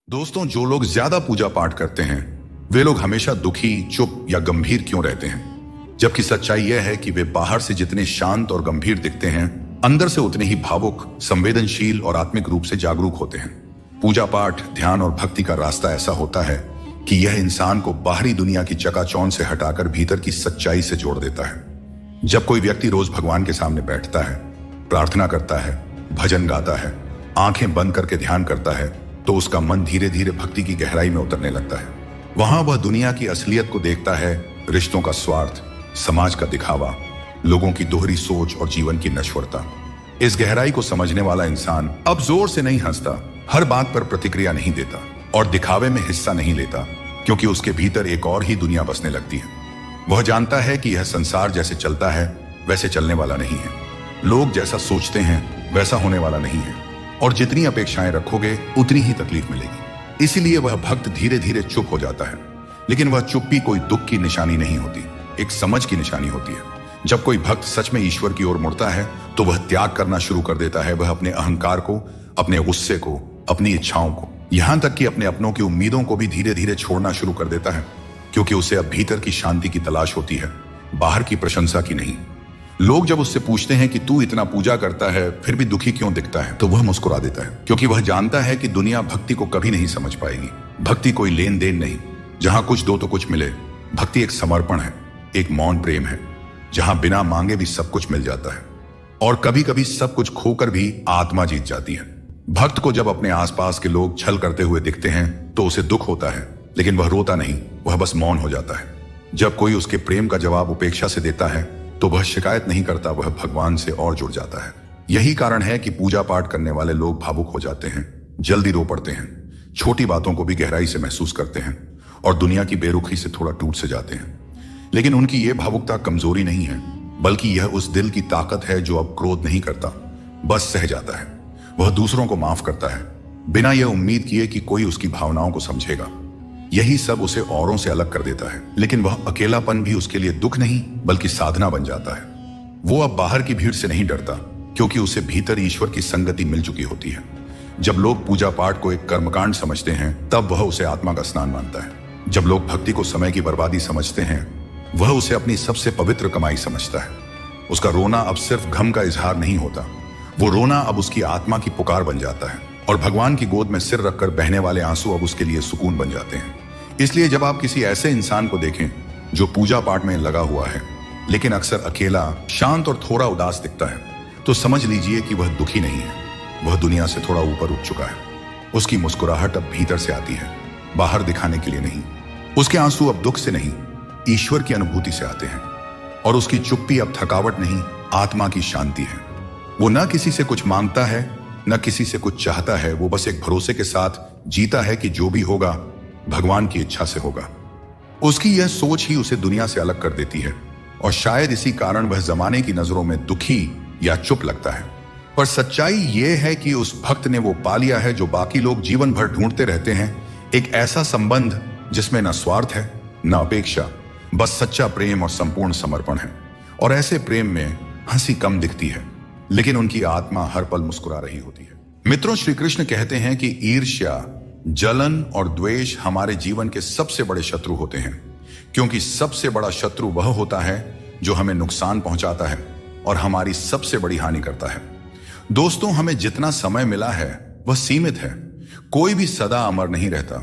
दोस्तों, जो लोग ज्यादा पूजा पाठ करते हैं वे लोग हमेशा दुखी, चुप या गंभीर क्यों रहते हैं? जबकि सच्चाई यह है कि वे बाहर से जितने शांत और गंभीर दिखते हैं, अंदर से उतने ही भावुक, संवेदनशील और आत्मिक रूप से जागरूक होते हैं। पूजा पाठ, ध्यान और भक्ति का रास्ता ऐसा होता है कि यह इंसान को बाहरी दुनिया की चकाचौंध से हटाकर भीतर की सच्चाई से जोड़ देता है। जब कोई व्यक्ति रोज भगवान के सामने बैठता है, प्रार्थना करता है, भजन गाता है, आंखें बंद करके ध्यान करता है, तो उसका मन धीरे धीरे भक्ति की गहराई में उतरने लगता है। वहां वह दुनिया की असलियत को देखता है, रिश्तों का स्वार्थ, समाज का दिखावा, लोगों की दोहरी सोच और जीवन की नश्वरता। इस गहराई को समझने वाला इंसान अब जोर से नहीं हंसता, हर बात पर प्रतिक्रिया नहीं देता और दिखावे में हिस्सा नहीं लेता, क्योंकि उसके भीतर एक और ही दुनिया बसने लगती है। वह जानता है कि यह संसार जैसे चलता है वैसे चलने वाला नहीं है, लोग जैसा सोचते हैं वैसा होने वाला नहीं है, और जितनी अपेक्षाएं रखोगे उतनी ही तकलीफ मिलेगी। इसीलिए वह भक्त धीरे धीरे चुप हो जाता है। लेकिन वह चुप्पी कोई दुख की निशानी नहीं होती, एक समझ की निशानी होती है। जब कोई भक्त सच में ईश्वर की ओर मुड़ता है तो वह त्याग करना शुरू कर देता है। वह अपने अहंकार को, अपने गुस्से को, अपनी इच्छाओं को, यहां तक कि अपने अपनों की उम्मीदों को भी धीरे धीरे छोड़ना शुरू कर देता है, क्योंकि उसे अब भीतर की शांति की तलाश होती है, बाहर की प्रशंसा की नहीं। लोग जब उससे पूछते हैं कि तू इतना पूजा करता है फिर भी दुखी क्यों दिखता है, तो वह मुस्कुरा देता है, क्योंकि वह जानता है कि दुनिया भक्ति को कभी नहीं समझ पाएगी। भक्ति कोई लेन देन नहीं, जहां कुछ दो तो कुछ मिले। भक्ति एक समर्पण है, एक मौन प्रेम है, जहां बिना मांगे भी सब कुछ मिल जाता है, और कभी कभी सब कुछ खोकर भी आत्मा जीत जाती है। भक्त को जब अपने आसपास के लोग छल करते हुए दिखते हैं तो उसे दुख होता है, लेकिन वह रोता नहीं, वह बस मौन हो जाता है। जब कोई उसके प्रेम का जवाब उपेक्षा से देता है तो वह शिकायत नहीं करता, वह भगवान से और जुड़ जाता है। यही कारण है कि पूजा पाठ करने वाले लोग भावुक हो जाते हैं, जल्दी रो पड़ते हैं, छोटी बातों को भी गहराई से महसूस करते हैं और दुनिया की बेरुखी से थोड़ा टूट से जाते हैं। लेकिन उनकी यह भावुकता कमजोरी नहीं है, बल्कि यह उस दिल की ताकत है जो अब क्रोध नहीं करता, बस सह जाता है। वह दूसरों को माफ करता है, बिना यह उम्मीद किए कि कोई उसकी भावनाओं को समझेगा। यही सब उसे औरों से अलग कर देता है। लेकिन वह अकेलापन भी उसके लिए दुख नहीं बल्कि साधना बन जाता है। वो अब बाहर की भीड़ से नहीं डरता, क्योंकि उसे भीतर ईश्वर की संगति मिल चुकी होती है। जब लोग पूजा पाठ को एक कर्मकांड समझते हैं तब वह उसे आत्मा का स्नान मानता है। जब लोग भक्ति को समय की बर्बादी समझते हैं वह उसे अपनी सबसे पवित्र कमाई समझता है। उसका रोना अब सिर्फ गम का इजहार नहीं होता, वो रोना अब उसकी आत्मा की पुकार बन जाता है, और भगवान की गोद में सिर रखकर बहने वाले आंसू अब उसके लिए सुकून बन जाते हैं। इसलिए जब आप किसी ऐसे इंसान को देखें जो पूजा पाठ में लगा हुआ है लेकिन अक्सर अकेला, शांत और थोड़ा उदास दिखता है, तो समझ लीजिए कि वह दुखी नहीं है, वह दुनिया से थोड़ा ऊपर उठ चुका है। उसकी मुस्कुराहट अब भीतर से आती है, बाहर दिखाने के लिए नहीं। उसके आंसू अब दुख से नहीं, ईश्वर की अनुभूति से आते हैं, और उसकी चुप्पी अब थकावट नहीं, आत्मा की शांति है। वो न किसी से कुछ मांगता है, न किसी से कुछ चाहता है। वो बस एक भरोसे के साथ जीता है कि जो भी होगा भगवान की इच्छा से होगा। उसकी यह सोच ही उसे दुनिया से अलग कर देती है, और शायद इसी कारण वह जमाने की नजरों में दुखी या चुप लगता है। पर सच्चाई यह है कि उस भक्त ने वो पा लिया है जो बाकी लोग जीवन भर ढूंढते रहते हैं, एक ऐसा संबंध जिसमें न स्वार्थ है न अपेक्षा, बस सच्चा प्रेम और संपूर्ण समर्पण है। और ऐसे प्रेम में हंसी कम दिखती है, लेकिन उनकी आत्मा हर पल मुस्कुरा रही होती है। मित्रों, श्री कृष्ण कहते हैं कि ईर्ष्या, जलन और द्वेष हमारे जीवन के सबसे बड़े शत्रु होते हैं, क्योंकि सबसे बड़ा शत्रु वह होता है जो हमें नुकसान पहुंचाता है और हमारी सबसे बड़ी हानि करता है। दोस्तों, हमें जितना समय मिला है वह सीमित है, कोई भी सदा अमर नहीं रहता।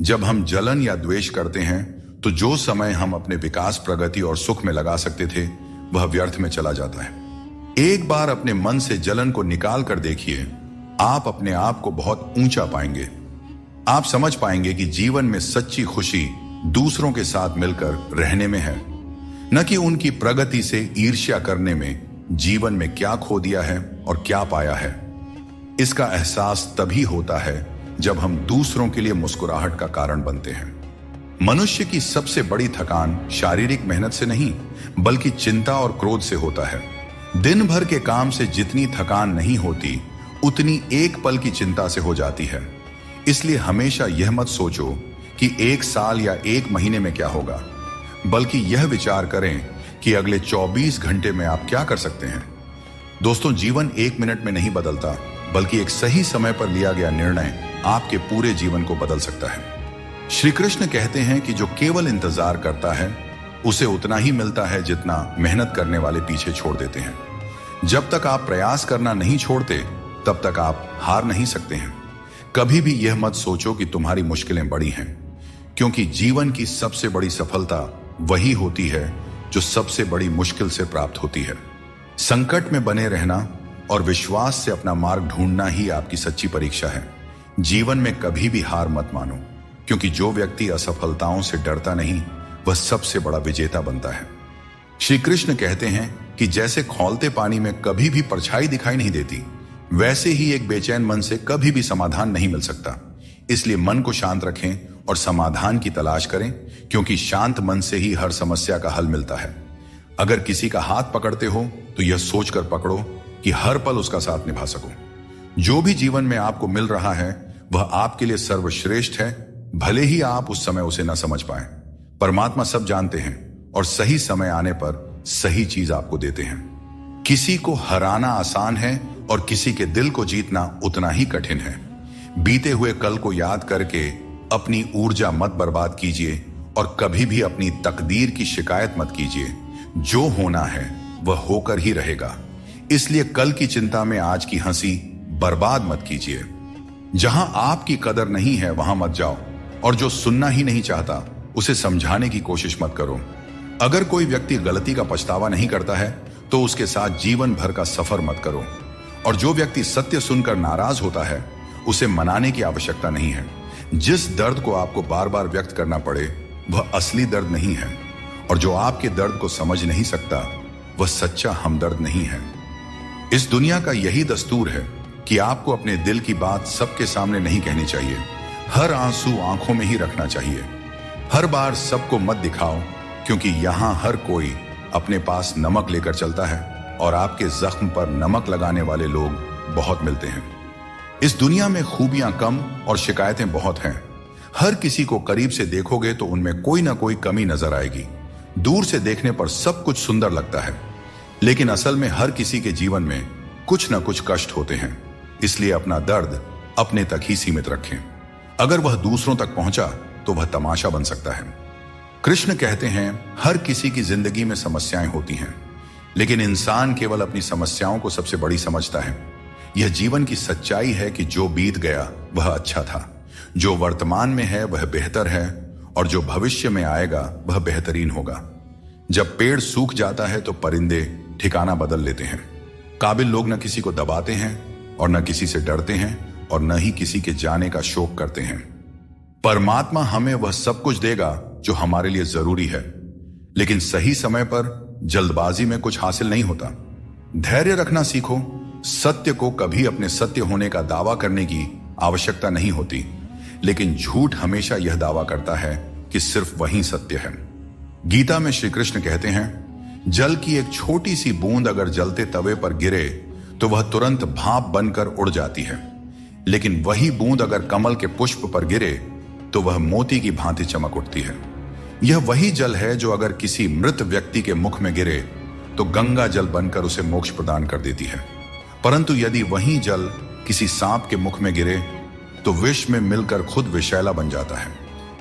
जब हम जलन या द्वेष करते हैं तो जो समय हम अपने विकास, प्रगति और सुख में लगा सकते थे वह व्यर्थ में चला जाता है। एक बार अपने मन से जलन को निकाल कर देखिए, आप अपने आप को बहुत ऊंचा पाएंगे। आप समझ पाएंगे कि जीवन में सच्ची खुशी दूसरों के साथ मिलकर रहने में है, न कि उनकी प्रगति से ईर्ष्या करने में। जीवन में क्या खो दिया है और क्या पाया है, इसका एहसास तभी होता है जब हम दूसरों के लिए मुस्कुराहट का कारण बनते हैं। मनुष्य की सबसे बड़ी थकान शारीरिक मेहनत से नहीं बल्कि चिंता और क्रोध से होता है। दिन भर के काम से जितनी थकान नहीं होती उतनी एक पल की चिंता से हो जाती है। इसलिए हमेशा यह मत सोचो कि एक साल या एक महीने में क्या होगा, बल्कि यह विचार करें कि अगले 24 घंटे में आप क्या कर सकते हैं। दोस्तों, जीवन एक मिनट में नहीं बदलता, बल्कि एक सही समय पर लिया गया निर्णय आपके पूरे जीवन को बदल सकता है। श्री कृष्ण कहते हैं कि जो केवल इंतजार करता है उसे उतना ही मिलता है जितना मेहनत करने वाले पीछे छोड़ देते हैं। जब तक आप प्रयास करना नहीं छोड़ते तब तक आप हार नहीं सकते हैं। कभी भी यह मत सोचो कि तुम्हारी मुश्किलें बड़ी हैं, क्योंकि जीवन की सबसे बड़ी सफलता वही होती है जो सबसे बड़ी मुश्किल से प्राप्त होती है। संकट में बने रहना और विश्वास से अपना मार्ग ढूंढना ही आपकी सच्ची परीक्षा है। जीवन में कभी भी हार मत मानो, क्योंकि जो व्यक्ति असफलताओं से डरता नहीं वह सबसे बड़ा विजेता बनता है। श्री कृष्ण कहते हैं कि जैसे खौलते पानी में कभी भी परछाई दिखाई नहीं देती, वैसे ही एक बेचैन मन से कभी भी समाधान नहीं मिल सकता। इसलिए मन को शांत रखें और समाधान की तलाश करें, क्योंकि शांत मन से ही हर समस्या का हल मिलता है। अगर किसी का हाथ पकड़ते हो तो यह सोचकर पकड़ो कि हर पल उसका साथ निभा सको। जो भी जीवन में आपको मिल रहा है वह आपके लिए सर्वश्रेष्ठ है, भले ही आप उस समय उसे न समझ पाए। परमात्मा सब जानते हैं और सही समय आने पर सही चीज आपको देते हैं। किसी को हराना आसान है और किसी के दिल को जीतना उतना ही कठिन है। बीते हुए कल को याद करके अपनी ऊर्जा मत बर्बाद कीजिए और कभी भी अपनी तकदीर की शिकायत मत कीजिए। जो होना है वह होकर ही रहेगा, इसलिए कल की चिंता में आज की हंसी बर्बाद मत कीजिए। जहां आपकी कदर नहीं है वहां मत जाओ, और जो सुनना ही नहीं चाहता उसे समझाने की कोशिश मत करो। अगर कोई व्यक्ति गलती का पछतावा नहीं करता है तो उसके साथ जीवन भर का सफर मत करो, और जो व्यक्ति सत्य सुनकर नाराज होता है उसे मनाने की आवश्यकता नहीं है। जिस दर्द को आपको बार बार व्यक्त करना पड़े वह असली दर्द नहीं है, और जो आपके दर्द को समझ नहीं सकता वह सच्चा हमदर्द नहीं है। इस दुनिया का यही दस्तूर है कि आपको अपने दिल की बात सबके सामने नहीं कहनी चाहिए। हर आंसू आंखों में ही रखना चाहिए। हर बार सबको मत दिखाओ, क्योंकि यहां हर कोई अपने पास नमक लेकर चलता है और आपके जख्म पर नमक लगाने वाले लोग बहुत मिलते हैं। इस दुनिया में खूबियां कम और शिकायतें बहुत हैं। हर किसी को करीब से देखोगे तो उनमें कोई ना कोई कमी नजर आएगी। दूर से देखने पर सब कुछ सुंदर लगता है, लेकिन असल में हर किसी के जीवन में कुछ ना कुछ कष्ट होते हैं। इसलिए अपना दर्द अपने तक ही सीमित रखें। अगर वह दूसरों तक पहुंचा तो वह तमाशा बन सकता है। कृष्ण कहते हैं हर किसी की जिंदगी में समस्याएं होती हैं, लेकिन इंसान केवल अपनी समस्याओं को सबसे बड़ी समझता है। यह जीवन की सच्चाई है कि जो बीत गया वह अच्छा था, जो वर्तमान में है वह बेहतर है, और जो भविष्य में आएगा वह बेहतरीन होगा। जब पेड़ सूख जाता है तो परिंदे ठिकाना बदल लेते हैं। काबिल लोग न किसी को दबाते हैं और न किसी से डरते हैं और न ही किसी के जाने का शोक करते हैं। परमात्मा हमें वह सब कुछ देगा जो हमारे लिए जरूरी है, लेकिन सही समय पर जल्दबाजी में कुछ हासिल नहीं होता। धैर्य रखना सीखो। सत्य को कभी अपने सत्य होने का दावा करने की आवश्यकता नहीं होती, लेकिन झूठ हमेशा यह दावा करता है कि सिर्फ वही सत्य है। गीता में श्री कृष्ण कहते हैं जल की एक छोटी सी बूंद अगर जलते तवे पर गिरे तो वह तुरंत भाप बनकर उड़ जाती है, लेकिन वही बूंद अगर कमल के पुष्प पर गिरे तो वह मोती की भांति चमक उठती है। यह वही जल है जो अगर किसी मृत व्यक्ति के मुख में गिरे तो गंगा जल बनकर उसे मोक्ष प्रदान कर देती है, परंतु यदि वही जल किसी सांप के मुख में गिरे तो विष में मिलकर खुद विषैला बन जाता है।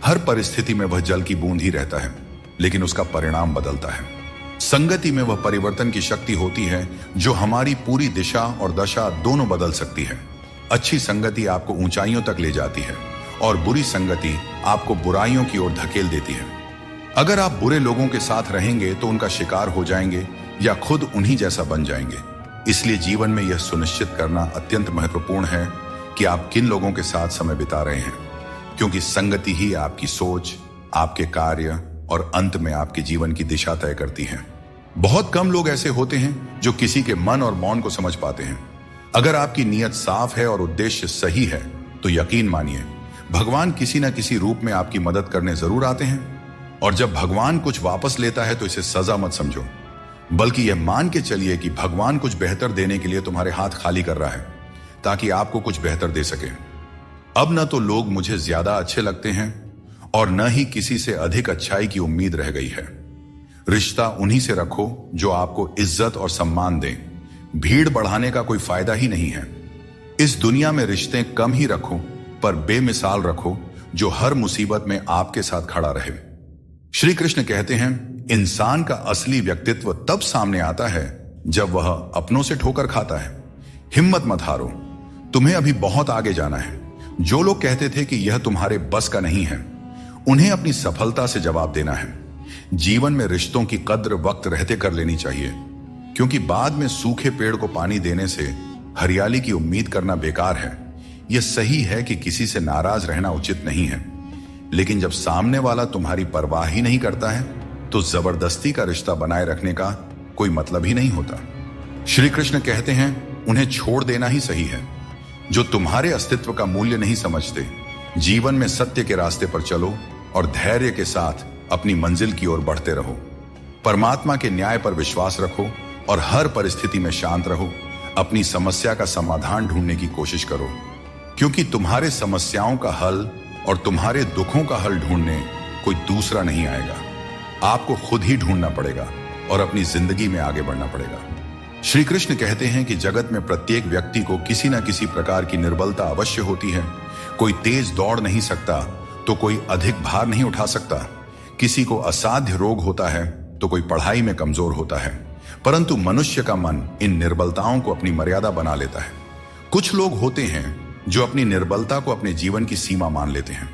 हर परिस्थिति में वह जल की बूंद ही रहता है, लेकिन उसका परिणाम बदलता है। संगति में वह परिवर्तन की शक्ति होती है जो हमारी पूरी दिशा और दशा दोनों बदल सकती है। अच्छी संगति आपको ऊंचाइयों तक ले जाती है और बुरी संगति आपको बुराइयों की ओर धकेल देती है। अगर आप बुरे लोगों के साथ रहेंगे तो उनका शिकार हो जाएंगे या खुद उन्हीं जैसा बन जाएंगे। इसलिए जीवन में यह सुनिश्चित करना अत्यंत महत्वपूर्ण है कि आप किन लोगों के साथ समय बिता रहे हैं, क्योंकि संगति ही आपकी सोच, आपके कार्य और अंत में आपके जीवन की दिशा तय करती है। बहुत कम लोग ऐसे होते हैं जो किसी के मन और मौन को समझ पाते हैं। अगर आपकी नीयत साफ है और उद्देश्य सही है तो यकीन मानिए भगवान किसी न किसी रूप में आपकी मदद करने जरूर आते हैं। और जब भगवान कुछ वापस लेता है तो इसे सजा मत समझो, बल्कि यह मान के चलिए कि भगवान कुछ बेहतर देने के लिए तुम्हारे हाथ खाली कर रहा है ताकि आपको कुछ बेहतर दे सके। अब न तो लोग मुझे ज्यादा अच्छे लगते हैं और न ही किसी से अधिक अच्छाई की उम्मीद रह गई है। रिश्ता उन्हीं से रखो जो आपको इज्जत और सम्मान दें। भीड़ बढ़ाने का कोई फायदा ही नहीं है। इस दुनिया में रिश्ते कम ही रखो, पर बेमिसाल रखो जो हर मुसीबत में आपके साथ खड़ा रहे। श्री कृष्ण कहते हैं, इंसान का असली व्यक्तित्व तब सामने आता है जब वह अपनों से ठोकर खाता है। हिम्मत मत हारो, तुम्हें अभी बहुत आगे जाना है। जो लोग कहते थे कि यह तुम्हारे बस का नहीं है, उन्हें अपनी सफलता से जवाब देना है। जीवन में रिश्तों की कद्र वक्त रहते कर लेनी चाहिए, क्योंकि बाद में सूखे पेड़ को पानी देने से हरियाली की उम्मीद करना बेकार है। यह सही है कि किसी से नाराज रहना उचित नहीं है, लेकिन जब सामने वाला तुम्हारी परवाह ही नहीं करता है तो जबरदस्ती का रिश्ता बनाए रखने का कोई मतलब ही नहीं होता। श्री कृष्ण कहते हैं, उन्हें छोड़ देना ही सही है। जो तुम्हारे अस्तित्व का मूल्य नहीं समझते, जीवन में सत्य के रास्ते पर चलो और धैर्य के साथ अपनी मंजिल की ओर बढ़ते रहो। परमात्मा के न्याय पर विश्वास रखो और हर परिस्थिति में शांत रहो। अपनी समस्या का समाधान ढूंढने की कोशिश करो, क्योंकि तुम्हारे समस्याओं का हल और तुम्हारे दुखों का हल ढूंढने कोई दूसरा नहीं आएगा। आपको खुद ही ढूंढना पड़ेगा और अपनी जिंदगी में आगे बढ़ना पड़ेगा। श्री कृष्ण कहते हैं कि जगत में प्रत्येक व्यक्ति को किसी न किसी प्रकार की निर्बलता अवश्य होती है। कोई तेज दौड़ नहीं सकता तो कोई अधिक भार नहीं उठा सकता। किसी को असाध्य रोग होता है तो कोई पढ़ाई में कमजोर होता है, परंतु मनुष्य का मन इन निर्बलताओं को अपनी मर्यादा बना लेता है। कुछ लोग होते हैं जो अपनी निर्बलता को अपने जीवन की सीमा मान लेते हैं,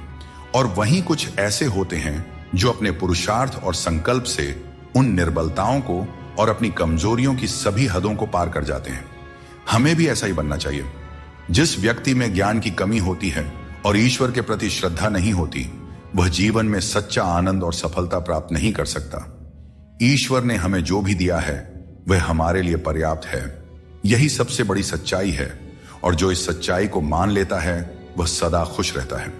और वहीं कुछ ऐसे होते हैं जो अपने पुरुषार्थ और संकल्प से उन निर्बलताओं को और अपनी कमजोरियों की सभी हदों को पार कर जाते हैं। हमें भी ऐसा ही बनना चाहिए। जिस व्यक्ति में ज्ञान की कमी होती है और ईश्वर के प्रति श्रद्धा नहीं होती, वह जीवन में सच्चा आनंद और सफलता प्राप्त नहीं कर सकता। ईश्वर ने हमें जो भी दिया है वह हमारे लिए पर्याप्त है। यही सबसे बड़ी सच्चाई है, और जो इस सच्चाई को मान लेता है वह सदा खुश रहता है।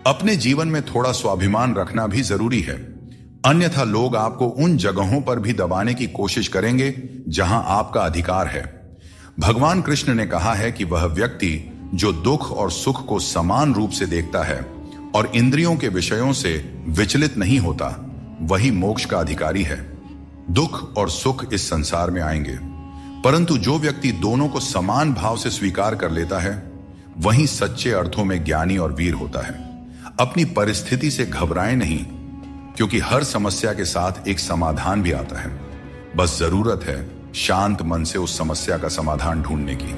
अपने जीवन में थोड़ा स्वाभिमान रखना भी जरूरी है, अन्यथा लोग आपको उन जगहों पर भी दबाने की कोशिश करेंगे जहां आपका अधिकार है। भगवान कृष्ण ने कहा है कि वह व्यक्ति जो दुख और सुख को समान रूप से देखता है और इंद्रियों के विषयों से विचलित नहीं होता, वही मोक्ष का अधिकारी है। दुख और सुख इस संसार में आएंगे, परंतु जो व्यक्ति दोनों को समान भाव से स्वीकार कर लेता है, वही सच्चे अर्थों में ज्ञानी और वीर होता है। अपनी परिस्थिति से घबराएं नहीं, क्योंकि हर समस्या के साथ एक समाधान भी आता है। बस जरूरत है शांत मन से उस समस्या का समाधान ढूंढने की।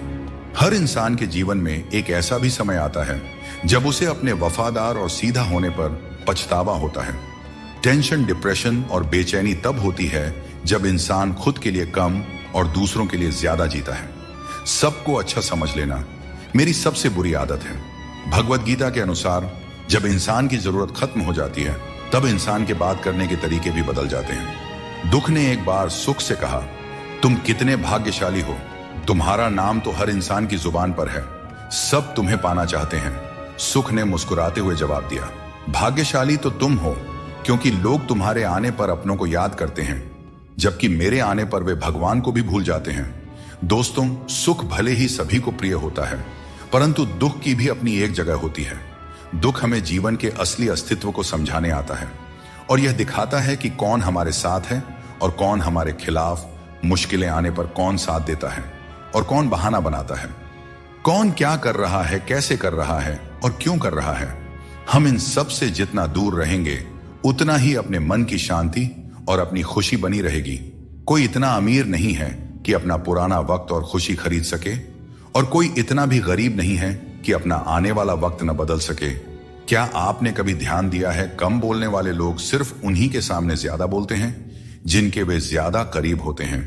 हर इंसान के जीवन में एक ऐसा भी समय आता है जब उसे अपने वफादार और सीधा होने पर पछतावा होता है। टेंशन, डिप्रेशन और बेचैनी तब होती है जब इंसान खुद के लिए कम और दूसरों के लिए ज्यादा जीता है। सबको अच्छा समझ लेना मेरी सबसे बुरी आदत है। भगवत गीता के अनुसार जब इंसान की जरूरत खत्म हो जाती है, तब इंसान के बात करने के तरीके भी बदल जाते हैं। दुख ने एक बार सुख से कहा, तुम कितने भाग्यशाली हो, तुम्हारा नाम तो हर इंसान की जुबान पर है, सब तुम्हें पाना चाहते हैं। सुख ने मुस्कुराते हुए जवाब दिया, भाग्यशाली तो तुम हो, क्योंकि लोग तुम्हारे आने पर अपनों को याद करते हैं, जबकि मेरे आने पर वे भगवान को भी भूल जाते हैं। दोस्तों, सुख भले ही सभी को प्रिय होता है, परंतु दुख की भी अपनी एक जगह होती है। दुख हमें जीवन के असली अस्तित्व को समझाने आता है, और यह दिखाता है कि कौन हमारे साथ है और कौन हमारे खिलाफ। मुश्किलें आने पर कौन साथ देता है और कौन बहाना बनाता है, कौन क्या कर रहा है, कैसे कर रहा है और क्यों कर रहा है। हम इन सब से जितना दूर रहेंगे, उतना ही अपने मन की शांति और अपनी खुशी बनी रहेगी। कोई इतना अमीर नहीं है कि अपना पुराना वक्त और खुशी खरीद सके, और कोई इतना भी गरीब नहीं है कि अपना आने वाला वक्त न बदल सके। क्या आपने कभी ध्यान दिया है, कम बोलने वाले लोग सिर्फ उन्हीं के सामने ज्यादा बोलते हैं जिनके वे ज्यादा करीब होते हैं।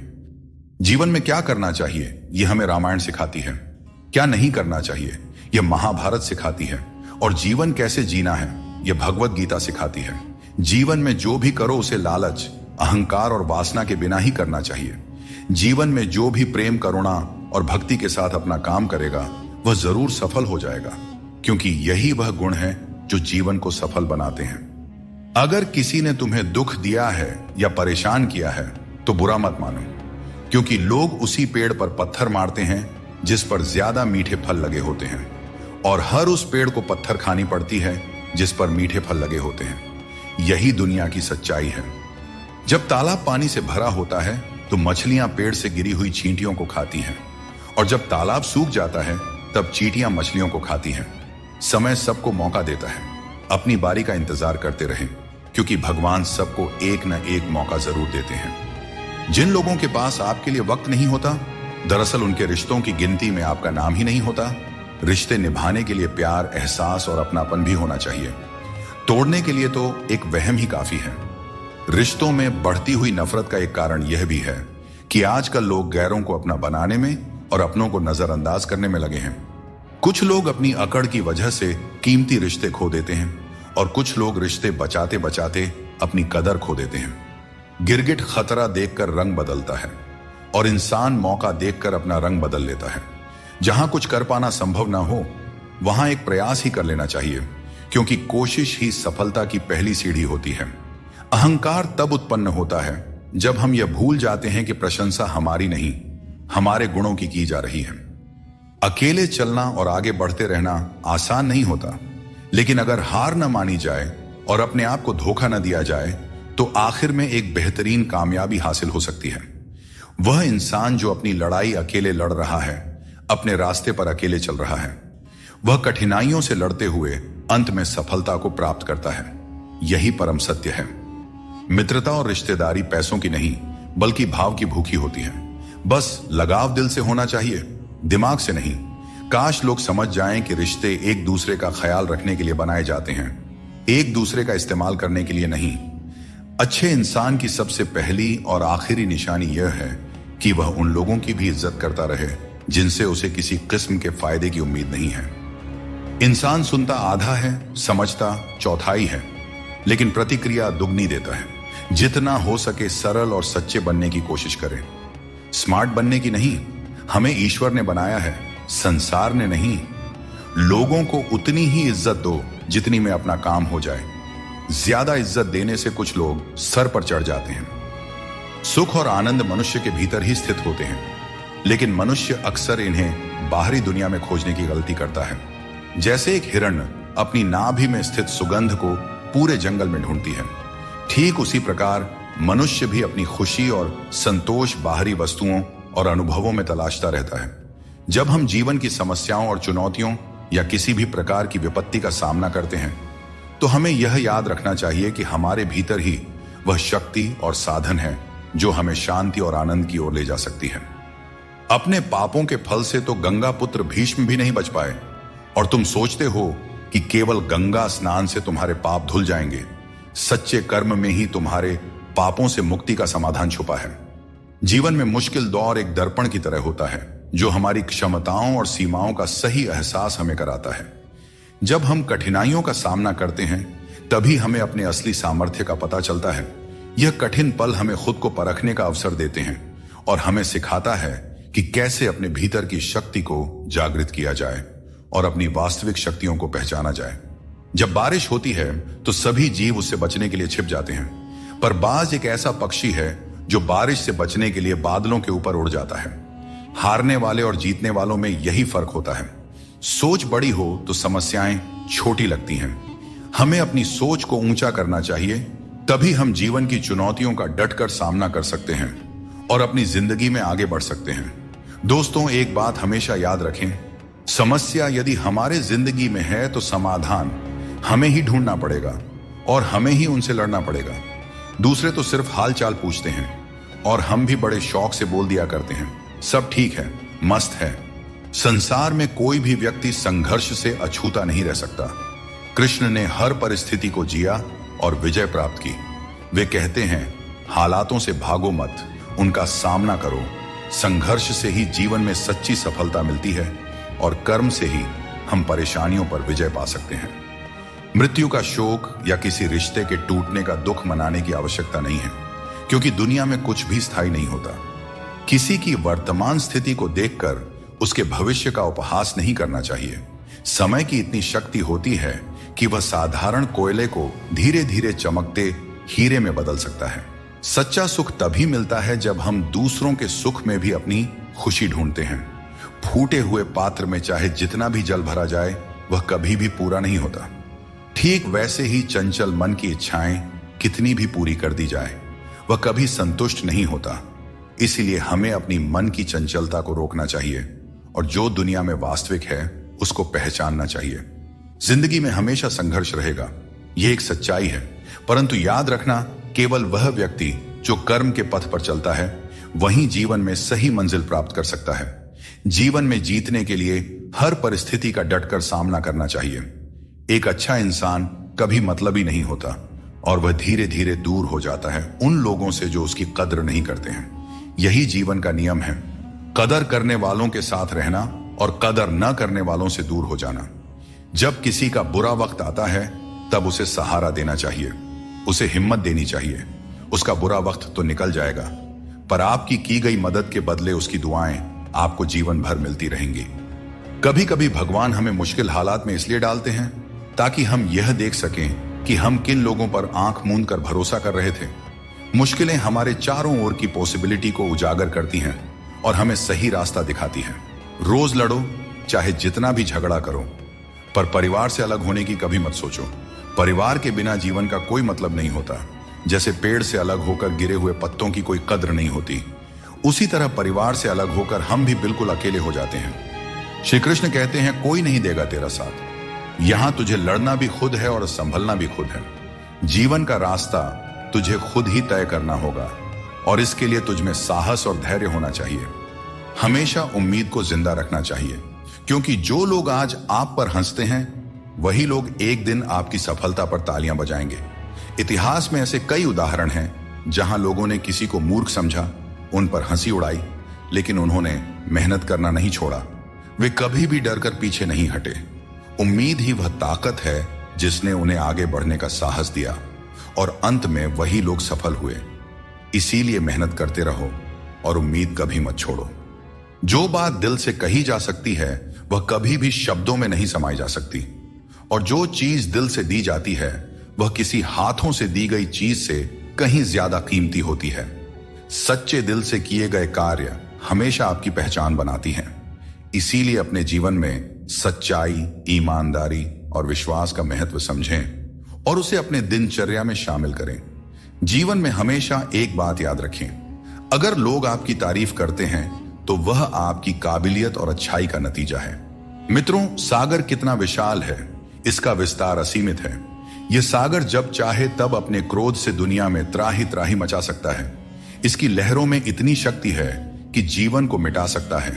जीवन में क्या करना चाहिए, यह हमें रामायण सिखाती है। क्या नहीं करना चाहिए, यह महाभारत सिखाती है। और जीवन कैसे जीना है, यह भगवत गीता सिखाती है। जीवन में जो भी करो उसे लालच, अहंकार और वासना के बिना ही करना चाहिए। जीवन में जो भी प्रेम, करुणा और भक्ति के साथ अपना काम करेगा, वह जरूर सफल हो जाएगा, क्योंकि यही वह गुण है जो जीवन को सफल बनाते हैं। अगर किसी ने तुम्हें दुख दिया है या परेशान किया है तो बुरा मत मानो, क्योंकि लोग उसी पेड़ पर पत्थर मारते हैं जिस पर ज्यादा मीठे फल लगे होते हैं, और हर उस पेड़ को पत्थर खानी पड़ती है जिस पर मीठे फल लगे होते हैं। यही दुनिया की सच्चाई है। जब तालाब पानी से भरा होता है तो मछलियां पेड़ से गिरी हुई चींटियों को खाती हैं, और जब तालाब सूख जाता है तब चींटियां मछलियों को खाती हैं। समय सबको मौका देता है। अपनी बारी का इंतजार करते रहें, क्योंकि भगवान सबको एक न एक मौका जरूर देते हैं। जिन लोगों के पास आपके लिए वक्त नहीं होता, दरअसल उनके रिश्तों की गिनती में आपका नाम ही नहीं होता। रिश्ते निभाने के लिए प्यार, एहसास और अपनापन भी होना चाहिए। तोड़ने के लिए तो एक वहम ही काफी है। रिश्तों में बढ़ती हुई नफरत का एक कारण यह भी है कि आजकल लोग गैरों को अपना बनाने में और अपनों को नजरअंदाज करने में लगे हैं। कुछ लोग अपनी अकड़ की वजह से कीमती रिश्ते खो देते हैं और कुछ लोग रिश्ते बचाते बचाते अपनी कदर खो देते हैं। गिरगिट खतरा देखकर रंग बदलता है और इंसान मौका देखकर अपना रंग बदल लेता है। जहां कुछ कर पाना संभव ना हो, वहां एक प्रयास ही कर लेना चाहिए, क्योंकि कोशिश ही सफलता की पहली सीढ़ी होती है। अहंकार तब उत्पन्न होता है जब हम यह भूल जाते हैं कि प्रशंसा हमारी नहीं, हमारे गुणों की जा रही है। अकेले चलना और आगे बढ़ते रहना आसान नहीं होता, लेकिन अगर हार न मानी जाए और अपने आप को धोखा न दिया जाए तो आखिर में एक बेहतरीन कामयाबी हासिल हो सकती है। वह इंसान जो अपनी लड़ाई अकेले लड़ रहा है, अपने रास्ते पर अकेले चल रहा है, वह कठिनाइयों से लड़ते हुए अंत में सफलता को प्राप्त करता है। यही परम सत्य है। मित्रता और रिश्तेदारी पैसों की नहीं, बल्कि भाव की भूखी होती है। बस लगाव दिल से होना चाहिए, दिमाग से नहीं। काश लोग समझ जाएं कि रिश्ते एक दूसरे का ख्याल रखने के लिए बनाए जाते हैं, एक दूसरे का इस्तेमाल करने के लिए नहीं। अच्छे इंसान की सबसे पहली और आखिरी निशानी यह है कि वह उन लोगों की भी इज्जत करता रहे जिनसे उसे किसी किस्म के फायदे की उम्मीद नहीं है। इंसान सुनता आधा है, समझता चौथाई है, लेकिन प्रतिक्रिया दुगनी देता है। जितना हो सके सरल और सच्चे बनने की कोशिश करें। स्मार्ट बनने की नहीं, हमें ईश्वर ने बनाया है, संसार ने नहीं। लोगों को उतनी ही इज्जत दो जितनी में अपना काम हो जाए। ज्यादा इज्जत देने से कुछ लोग सर पर चढ़ जाते हैं। सुख और आनंद मनुष्य के भीतर ही स्थित होते हैं, लेकिन मनुष्य अक्सर इन्हें बाहरी दुनिया में खोजने की गलती करता है। जैसे एक हिरण अपनी नाभि में स्थित सुगंध को पूरे जंगल में ढूंढती है, ठीक उसी प्रकार मनुष्य भी अपनी खुशी और संतोष बाहरी वस्तुओं और अनुभवों में तलाशता रहता है। जब हम जीवन की समस्याओं और चुनौतियों या किसी भी प्रकार की विपत्ति का सामना करते हैं, तो हमें यह याद रखना चाहिए कि हमारे भीतर ही वह शक्ति और साधन है जो हमें शांति और आनंद की ओर ले जा सकती है। अपने पापों के फल से तो गंगा पुत्र भीष्म भी नहीं बच पाए, और तुम सोचते हो कि केवल गंगा स्नान से तुम्हारे पाप धुल जाएंगे। सच्चे कर्म में ही तुम्हारे पापों से मुक्ति का समाधान छुपा है। जीवन में मुश्किल दौर एक दर्पण की तरह होता है, जो हमारी क्षमताओं और सीमाओं का सही एहसास हमें कराता है। जब हम कठिनाइयों का सामना करते हैं, तभी हमें अपने असली सामर्थ्य का पता चलता है। यह कठिन पल हमें खुद को परखने का अवसर देते हैं और हमें सिखाता है कि कैसे अपने भीतर की शक्ति को जागृत किया जाए और अपनी वास्तविक शक्तियों को पहचाना जाए। जब बारिश होती है तो सभी जीव उससे बचने के लिए छिप जाते हैं, पर बाज एक ऐसा पक्षी है जो बारिश से बचने के लिए बादलों के ऊपर उड़ जाता है। हारने वाले और जीतने वालों में यही फर्क होता है। सोच बड़ी हो तो समस्याएं छोटी लगती हैं। हमें अपनी सोच को ऊंचा करना चाहिए, तभी हम जीवन की चुनौतियों का डटकर सामना कर सकते हैं और अपनी जिंदगी में आगे बढ़ सकते हैं। दोस्तों, एक बात हमेशा याद रखें, समस्या यदि हमारे जिंदगी में है तो समाधान हमें ही ढूंढना पड़ेगा और हमें ही उनसे लड़ना पड़ेगा। दूसरे तो सिर्फ हाल चाल पूछते हैं और हम भी बड़े शौक से बोल दिया करते हैं, सब ठीक है, मस्त है। संसार में कोई भी व्यक्ति संघर्ष से अछूता नहीं रह सकता। कृष्ण ने हर परिस्थिति को जिया और विजय प्राप्त की। वे कहते हैं, हालातों से भागो मत, उनका सामना करो। संघर्ष से ही जीवन में सच्ची सफलता मिलती है और कर्म से ही हम परेशानियों पर विजय पा सकते हैं। मृत्यु का शोक या किसी रिश्ते के टूटने का दुख मनाने की आवश्यकता नहीं है, क्योंकि दुनिया में कुछ भी स्थायी नहीं होता। किसी की वर्तमान स्थिति को देखकर उसके भविष्य का उपहास नहीं करना चाहिए। समय की इतनी शक्ति होती है कि वह साधारण कोयले को धीरे धीरे चमकते हीरे में बदल सकता है। सच्चा सुख तभी मिलता है जब हम दूसरों के सुख में भी अपनी खुशी ढूंढते हैं। फूटे हुए पात्र में चाहे जितना भी जल भरा जाए, वह कभी भी पूरा नहीं होता। ठीक वैसे ही चंचल मन की इच्छाएं कितनी भी पूरी कर दी जाए, वह कभी संतुष्ट नहीं होता। इसीलिए हमें अपनी मन की चंचलता को रोकना चाहिए और जो दुनिया में वास्तविक है उसको पहचानना चाहिए। जिंदगी में हमेशा संघर्ष रहेगा, यह एक सच्चाई है। परंतु याद रखना, केवल वह व्यक्ति जो कर्म के पथ पर चलता है वही जीवन में सही मंजिल प्राप्त कर सकता है। जीवन में जीतने के लिए हर परिस्थिति का डटकर सामना करना चाहिए। एक अच्छा इंसान कभी मतलबी नहीं होता और वह धीरे धीरे दूर हो जाता है उन लोगों से जो उसकी कद्र नहीं करते हैं। यही जीवन का नियम है, कदर करने वालों के साथ रहना और कदर न करने वालों से दूर हो जाना। जब किसी का बुरा वक्त आता है तब उसे सहारा देना चाहिए, उसे हिम्मत देनी चाहिए। उसका बुरा वक्त तो निकल जाएगा, पर आपकी की गई मदद के बदले उसकी दुआएं आपको जीवन भर मिलती रहेंगी। कभी कभी भगवान हमें मुश्किल हालात में इसलिए डालते हैं ताकि हम यह देख सकें कि हम किन लोगों पर आंख मूंद कर भरोसा कर रहे थे। मुश्किलें हमारे चारों ओर की पॉसिबिलिटी को उजागर करती हैं और हमें सही रास्ता दिखाती हैं। रोज लड़ो, चाहे जितना भी झगड़ा करो, पर परिवार से अलग होने की कभी मत सोचो। परिवार के बिना जीवन का कोई मतलब नहीं होता। जैसे पेड़ से अलग होकर गिरे हुए पत्तों की कोई कद्र नहीं होती, उसी तरह परिवार से अलग होकर हम भी बिल्कुल अकेले हो जाते हैं। श्री कृष्ण कहते हैं, कोई नहीं देगा तेरा साथ। यहां तुझे लड़ना भी खुद है और संभलना भी खुद है। जीवन का रास्ता तुझे खुद ही तय करना होगा और इसके लिए तुझ में साहस और धैर्य होना चाहिए। हमेशा उम्मीद को जिंदा रखना चाहिए, क्योंकि जो लोग आज आप पर हंसते हैं वही लोग एक दिन आपकी सफलता पर तालियां बजाएंगे। इतिहास में ऐसे कई उदाहरण हैं जहां लोगों ने किसी को मूर्ख समझा, उन पर हंसी उड़ाई, लेकिन उन्होंने मेहनत करना नहीं छोड़ा। वे कभी भी डरकर पीछे नहीं हटे। उम्मीद ही वह ताकत है जिसने उन्हें आगे बढ़ने का साहस दिया और अंत में वही लोग सफल हुए। इसीलिए मेहनत करते रहो और उम्मीद कभी मत छोड़ो। जो बात दिल से कही जा सकती है वह कभी भी शब्दों में नहीं समाई जा सकती, और जो चीज दिल से दी जाती है वह किसी हाथों से दी गई चीज से कहीं ज्यादा कीमती होती है। सच्चे दिल से किए गए कार्य हमेशा आपकी पहचान बनाती हैं। इसीलिए अपने जीवन में सच्चाई, ईमानदारी और विश्वास का महत्व समझें और उसे अपने दिनचर्या में शामिल करें। जीवन में हमेशा एक बात याद रखें, अगर लोग आपकी तारीफ करते हैं तो वह आपकी काबिलियत और अच्छाई का नतीजा है। मित्रों, सागर कितना विशाल है, इसका विस्तार असीमित है। यह सागर जब चाहे तब अपने क्रोध से दुनिया में त्राही त्राही मचा सकता है। इसकी लहरों में इतनी शक्ति है कि जीवन को मिटा सकता है,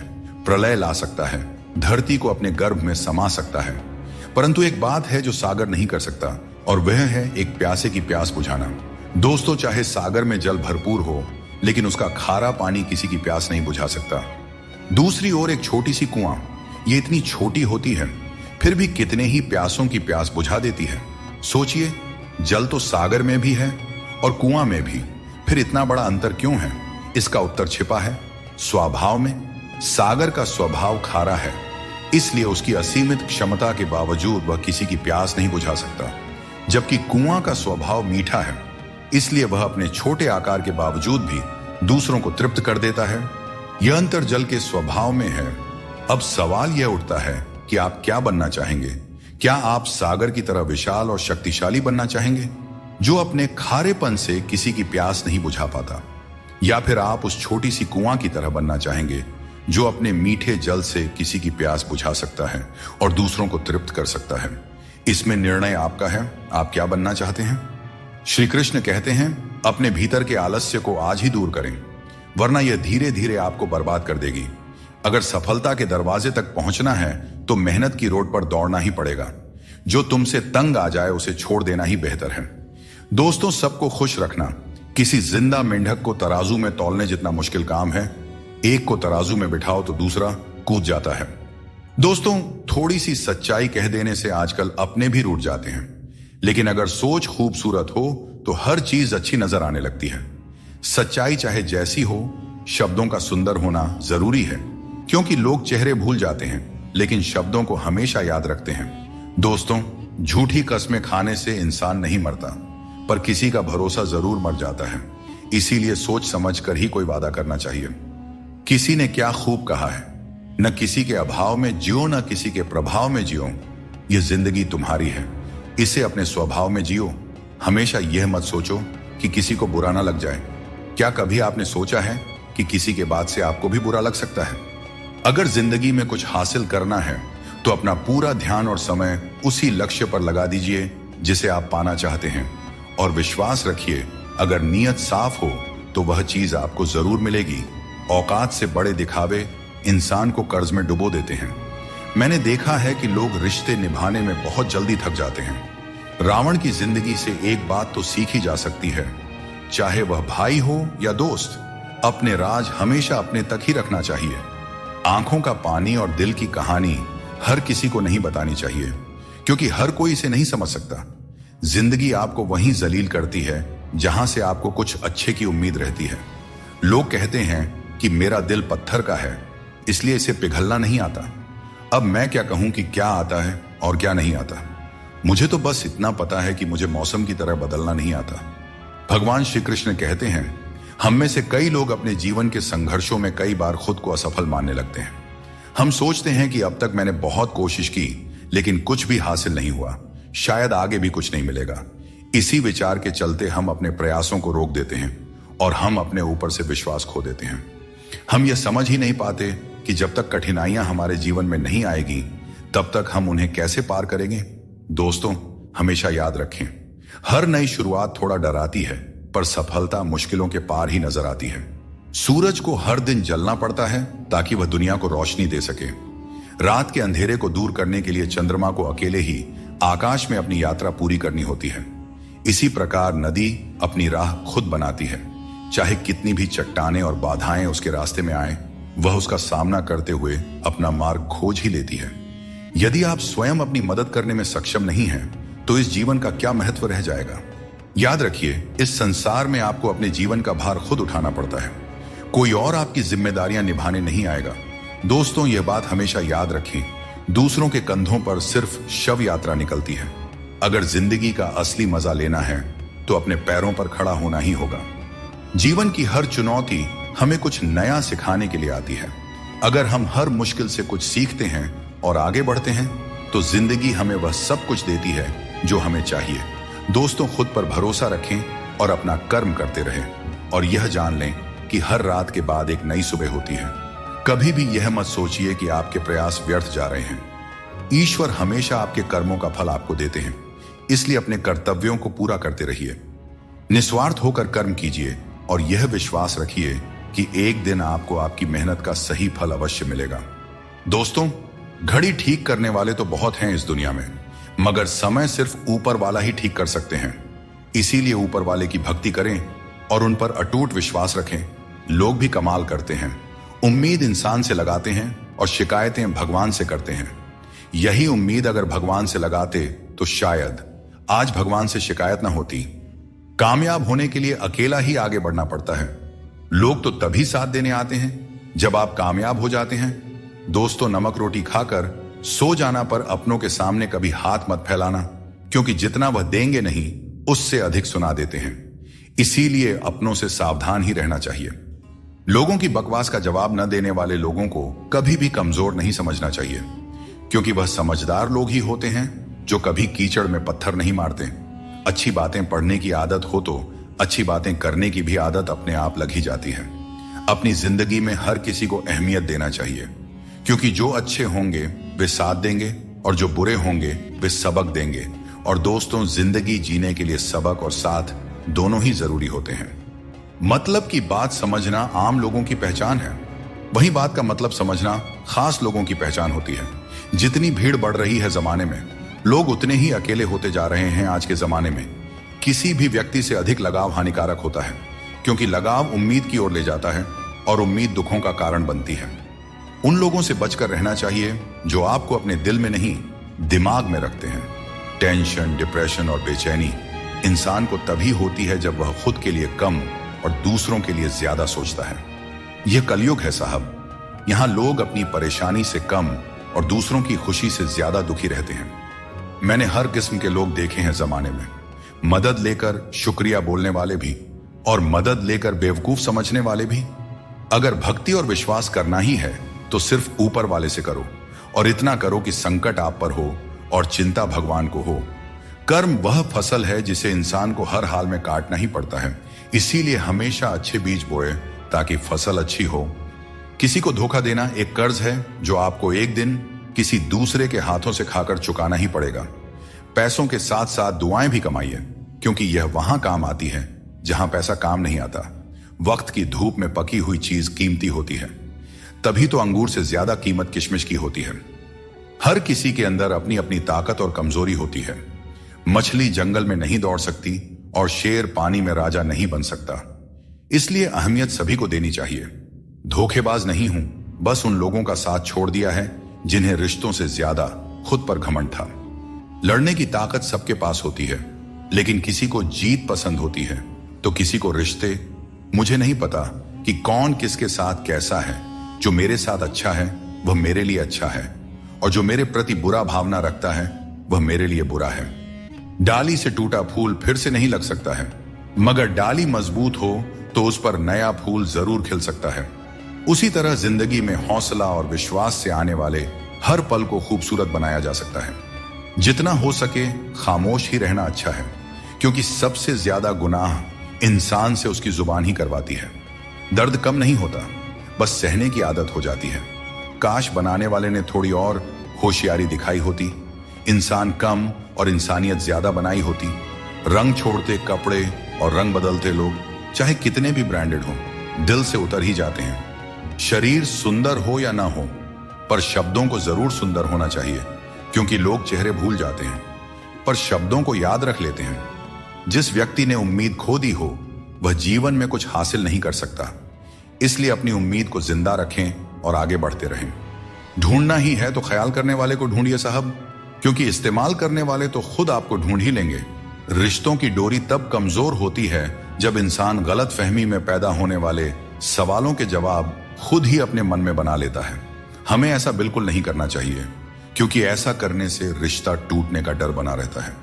प्रलय ला सकता है, धरती को अपने गर्भ में समा सकता है। परंतु एक बात है जो सागर नहीं कर सकता, और वह है एक प्यासे की प्यास बुझाना। दोस्तों, चाहे सागर में जल भरपूर हो, लेकिन उसका खारा पानी किसी की प्यास नहीं बुझा सकता। दूसरी ओर एक छोटी सी कुआं, ये इतनी छोटी होती है फिर भी कितने ही प्यासों की प्यास बुझा देती है। सोचिए, जल तो सागर में भी है और कुआं में भी, फिर इतना बड़ा अंतर क्यों है? इसका उत्तर छिपा है स्वभाव में। सागर का स्वभाव खारा है, इसलिए उसकी असीमित क्षमता के बावजूद वह किसी की प्यास नहीं बुझा सकता, जबकि कुआं का स्वभाव मीठा है, इसलिए वह अपने छोटे आकार के बावजूद भी दूसरों को तृप्त कर देता है। यह अंतर जल के स्वभाव में है। अब सवाल यह उठता है कि आप क्या बनना चाहेंगे? क्या आप सागर की तरह विशाल और शक्तिशाली बनना चाहेंगे, जो अपने खारेपन से किसी की प्यास नहीं बुझा पाता, या फिर आप उस छोटी सी कुआं की तरह बनना चाहेंगे जो अपने मीठे जल से किसी की प्यास बुझा सकता है और दूसरों को तृप्त कर सकता है? इसमें निर्णय आपका है। आप क्या बनना चाहते हैं? श्री कृष्ण कहते हैं, अपने भीतर के आलस्य को आज ही दूर करें, वरना यह धीरे धीरे आपको बर्बाद कर देगी। अगर सफलता के दरवाजे तक पहुंचना है तो मेहनत की रोड पर दौड़ना ही पड़ेगा। जो तुमसे तंग आ जाए उसे छोड़ देना ही बेहतर है। दोस्तों, सबको खुश रखना किसी जिंदा मेंढक को तराजू में तौलने जितना मुश्किल काम है। एक को तराजू में बिठाओ तो दूसरा कूद जाता है। दोस्तों, थोड़ी सी सच्चाई कह देने से आजकल अपने भी रूठ जाते हैं, लेकिन अगर सोच खूबसूरत हो तो हर चीज अच्छी नजर आने लगती है। सच्चाई चाहे जैसी हो, शब्दों का सुंदर होना जरूरी है, क्योंकि लोग चेहरे भूल जाते हैं लेकिन शब्दों को हमेशा याद रखते हैं। दोस्तों, झूठी कस्में खाने से इंसान नहीं मरता, पर किसी का भरोसा जरूर मर जाता है। इसीलिए सोच समझ कर ही कोई वादा करना चाहिए। किसी ने क्या खूब कहा है, न किसी के अभाव में जियो न किसी के प्रभाव में जियो। यह जिंदगी तुम्हारी है, इसे अपने स्वभाव में जियो। हमेशा यह मत सोचो कि किसी को बुरा ना लग जाए। क्या कभी आपने सोचा है कि किसी के बात से आपको भी बुरा लग सकता है? अगर जिंदगी में कुछ हासिल करना है तो अपना पूरा ध्यान और समय उसी लक्ष्य पर लगा दीजिए जिसे आप पाना चाहते हैं, और विश्वास रखिए अगर नीयत साफ हो तो वह चीज आपको जरूर मिलेगी। औकात से बड़े दिखावे इंसान को कर्ज में डुबो देते हैं। मैंने देखा है कि लोग रिश्ते निभाने में बहुत जल्दी थक जाते हैं। रावण की जिंदगी से एक बात तो सीखी जा सकती है, चाहे वह भाई हो या दोस्त, अपने राज हमेशा अपने तक ही रखना चाहिए। आंखों का पानी और दिल की कहानी हर किसी को नहीं बतानी चाहिए, क्योंकि हर कोई इसे नहीं समझ सकता। जिंदगी आपको वहीं जलील करती है जहां से आपको कुछ अच्छे की उम्मीद रहती है। लोग कहते हैं कि मेरा दिल पत्थर का है, इसलिए इसे पिघलना नहीं आता। अब मैं क्या कहूं कि क्या आता है और क्या नहीं आता। मुझे तो बस इतना पता है कि मुझे मौसम की तरह बदलना नहीं आता। भगवान श्री कृष्ण कहते हैं, हम में से कई लोग अपने जीवन के संघर्षों में कई बार खुद को असफल मानने लगते हैं। हम सोचते हैं कि अब तक मैंने बहुत कोशिश की लेकिन कुछ भी हासिल नहीं हुआ, शायद आगे भी कुछ नहीं मिलेगा। इसी विचार के चलते हम अपने प्रयासों को रोक देते हैं और हम अपने ऊपर से विश्वास खो देते हैं। हम यह समझ ही नहीं पाते कि जब तक कठिनाइयां हमारे जीवन में नहीं आएगी तब तक हम उन्हें कैसे पार करेंगे। दोस्तों, हमेशा याद रखें, हर नई शुरुआत थोड़ा डराती है, पर सफलता मुश्किलों के पार ही नजर आती है। सूरज को हर दिन जलना पड़ता है ताकि वह दुनिया को रोशनी दे सके। रात के अंधेरे को दूर करने के लिए चंद्रमा को अकेले ही आकाश में अपनी यात्रा पूरी करनी होती है। इसी प्रकार नदी अपनी राह खुद बनाती है। चाहे कितनी भी चट्टानें और बाधाएं उसके रास्ते में आए, वह उसका सामना करते हुए अपना मार्ग खोज ही लेती है। यदि आप स्वयं अपनी मदद करने में सक्षम नहीं हैं, तो इस जीवन का क्या महत्व रह जाएगा। याद रखिए, इस संसार में आपको अपने जीवन का भार खुद उठाना पड़ता है, कोई और आपकी जिम्मेदारियां निभाने नहीं आएगा। दोस्तों, यह बात हमेशा याद रखें, दूसरों के कंधों पर सिर्फ शव यात्रा निकलती है। अगर जिंदगी का असली मजा लेना है तो अपने पैरों पर खड़ा होना ही होगा। जीवन की हर चुनौती हमें कुछ नया सिखाने के लिए आती है। अगर हम हर मुश्किल से कुछ सीखते हैं और आगे बढ़ते हैं तो जिंदगी हमें वह सब कुछ देती है जो हमें चाहिए। दोस्तों, खुद पर भरोसा रखें और अपना कर्म करते रहें, और यह जान लें कि हर रात के बाद एक नई सुबह होती है। कभी भी यह मत सोचिए कि आपके प्रयास व्यर्थ जा रहे हैं। ईश्वर हमेशा आपके कर्मों का फल आपको देते हैं, इसलिए अपने कर्तव्यों को पूरा करते रहिए। निस्वार्थ होकर कर्म कीजिए और यह विश्वास रखिए कि एक दिन आपको आपकी मेहनत का सही फल अवश्य मिलेगा। दोस्तों, घड़ी ठीक करने वाले तो बहुत हैं इस दुनिया में, मगर समय सिर्फ ऊपर वाला ही ठीक कर सकते हैं। इसीलिए ऊपर वाले की भक्ति करें और उन पर अटूट विश्वास रखें। लोग भी कमाल करते हैं, उम्मीद इंसान से लगाते हैं और शिकायतें भगवान से करते हैं। यही उम्मीद अगर भगवान से लगाते तो शायद आज भगवान से शिकायत ना होती। कामयाब होने के लिए अकेला ही आगे बढ़ना पड़ता है। लोग तो तभी साथ देने आते हैं जब आप कामयाब हो जाते हैं। दोस्तों, नमक रोटी खाकर सो जाना पर अपनों के सामने कभी हाथ मत फैलाना, क्योंकि जितना वह देंगे नहीं उससे अधिक सुना देते हैं। इसीलिए अपनों से सावधान ही रहना चाहिए। लोगों की बकवास का जवाब न देने वाले लोगों को कभी भी कमजोर नहीं समझना चाहिए, क्योंकि वह समझदार लोग ही होते हैं जो कभी कीचड़ में पत्थर नहीं मारते। अच्छी बातें पढ़ने की आदत हो तो अच्छी बातें करने की भी आदत अपने आप लग ही जाती है। अपनी जिंदगी में हर किसी को अहमियत देना चाहिए, क्योंकि जो अच्छे होंगे वे साथ देंगे और जो बुरे होंगे वे सबक देंगे। और दोस्तों, जिंदगी जीने के लिए सबक और साथ दोनों ही जरूरी होते हैं। मतलब की बात समझना आम लोगों की पहचान है, वही बात का मतलब समझना खास लोगों की पहचान होती है। जितनी भीड़ बढ़ रही है जमाने में, लोग उतने ही अकेले होते जा रहे हैं। आज के जमाने में किसी भी व्यक्ति से अधिक लगाव हानिकारक होता है, क्योंकि लगाव उम्मीद की ओर ले जाता है और उम्मीद दुखों का कारण बनती है। उन लोगों से बचकर रहना चाहिए जो आपको अपने दिल में नहीं दिमाग में रखते हैं। टेंशन, डिप्रेशन और बेचैनी इंसान को तभी होती है जब वह खुद के लिए कम और दूसरों के लिए ज्यादा सोचता है। यह कलयुग है साहब। यहां लोग अपनी परेशानी से कम और दूसरों की खुशी से ज्यादा दुखी रहते हैं। मैंने हर किस्म के लोग देखे हैं जमाने में, मदद लेकर शुक्रिया बोलने वाले भी और मदद लेकर बेवकूफ समझने वाले भी। अगर भक्ति और विश्वास करना ही है तो सिर्फ ऊपर वाले से करो, और इतना करो कि संकट आप पर हो और चिंता भगवान को हो। कर्म वह फसल है जिसे इंसान को हर हाल में काटना ही पड़ता है। इसीलिए हमेशा अच्छे बीज बोए ताकि फसल अच्छी हो। किसी को धोखा देना एक कर्ज है जो आपको एक दिन किसी दूसरे के हाथों से खाकर चुकाना ही पड़ेगा। पैसों के साथ साथ दुआएं भी कमाइए, क्योंकि यह वहां काम आती है जहां पैसा काम नहीं आता। वक्त की धूप में पकी हुई चीज कीमती होती है, तभी तो अंगूर से ज्यादा कीमत किशमिश की होती है। हर किसी के अंदर अपनी अपनी ताकत और कमजोरी होती है। मछली जंगल में नहीं दौड़ सकती और शेर पानी में राजा नहीं बन सकता। इसलिए अहमियत सभी को देनी चाहिए। धोखेबाज नहीं हूं, बस उन लोगों का साथ छोड़ दिया है जिन्हें रिश्तों से ज्यादा खुद पर घमंड था। लड़ने की ताकत सबके पास होती है, लेकिन किसी को जीत पसंद होती है तो किसी को रिश्ते। मुझे नहीं पता कि कौन किसके साथ कैसा है। जो मेरे साथ अच्छा है वह मेरे लिए अच्छा है, और जो मेरे प्रति बुरा भावना रखता है वह मेरे लिए बुरा है। डाली से टूटा फूल फिर से नहीं लग सकता है, मगर डाली मजबूत हो तो उस पर नया फूल जरूर खिल सकता है। उसी तरह जिंदगी में हौसला और विश्वास से आने वाले हर पल को खूबसूरत बनाया जा सकता है। जितना हो सके खामोश ही रहना अच्छा है, क्योंकि सबसे ज्यादा गुनाह इंसान से उसकी जुबान ही करवाती है। दर्द कम नहीं होता, बस सहने की आदत हो जाती है। काश बनाने वाले ने थोड़ी और होशियारी दिखाई होती, इंसान कम और इंसानियत ज्यादा बनाई होती। रंग छोड़ते कपड़े और रंग बदलते लोग चाहे कितने भी ब्रांडेड हो, दिल से उतर ही जाते हैं। शरीर सुंदर हो या ना हो, पर शब्दों को जरूर सुंदर होना चाहिए, क्योंकि लोग चेहरे भूल जाते हैं पर शब्दों को याद रख लेते हैं। जिस व्यक्ति ने उम्मीद खो दी हो वह जीवन में कुछ हासिल नहीं कर सकता। इसलिए अपनी उम्मीद को जिंदा रखें और आगे बढ़ते रहें। ढूंढना ही है तो ख्याल करने वाले को ढूंढिए साहब, क्योंकि इस्तेमाल करने वाले तो खुद आपको ढूंढ ही लेंगे। रिश्तों की डोरी तब कमजोर होती है जब इंसान गलत फहमी में पैदा होने वाले सवालों के जवाब खुद ही अपने मन में बना लेता है। हमें ऐसा बिल्कुल नहीं करना चाहिए, क्योंकि ऐसा करने से रिश्ता टूटने का डर बना रहता है।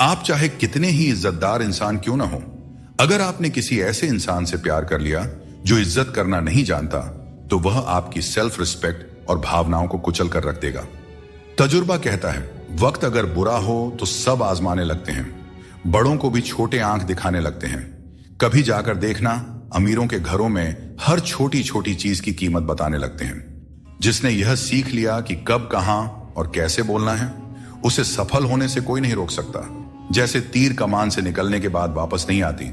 आप चाहे कितने ही इज्जतदार इंसान क्यों ना हो, अगर आपने किसी ऐसे इंसान से प्यार कर लिया जो इज्जत करना नहीं जानता, तो वह आपकी सेल्फ रिस्पेक्ट और भावनाओं को कुचल कर रख देगा। तजुर्बा कहता है, वक्त अगर बुरा हो तो सब आजमाने लगते हैं, बड़ों को भी छोटे आंख दिखाने लगते हैं। कभी जाकर देखना, अमीरों के घरों में हर छोटी छोटी चीज की कीमत बताने लगते हैं। जिसने यह सीख लिया कि कब, कहां और कैसे बोलना है, उसे सफल होने से कोई नहीं रोक सकता। जैसे तीर कमान से निकलने के बाद वापस नहीं आती,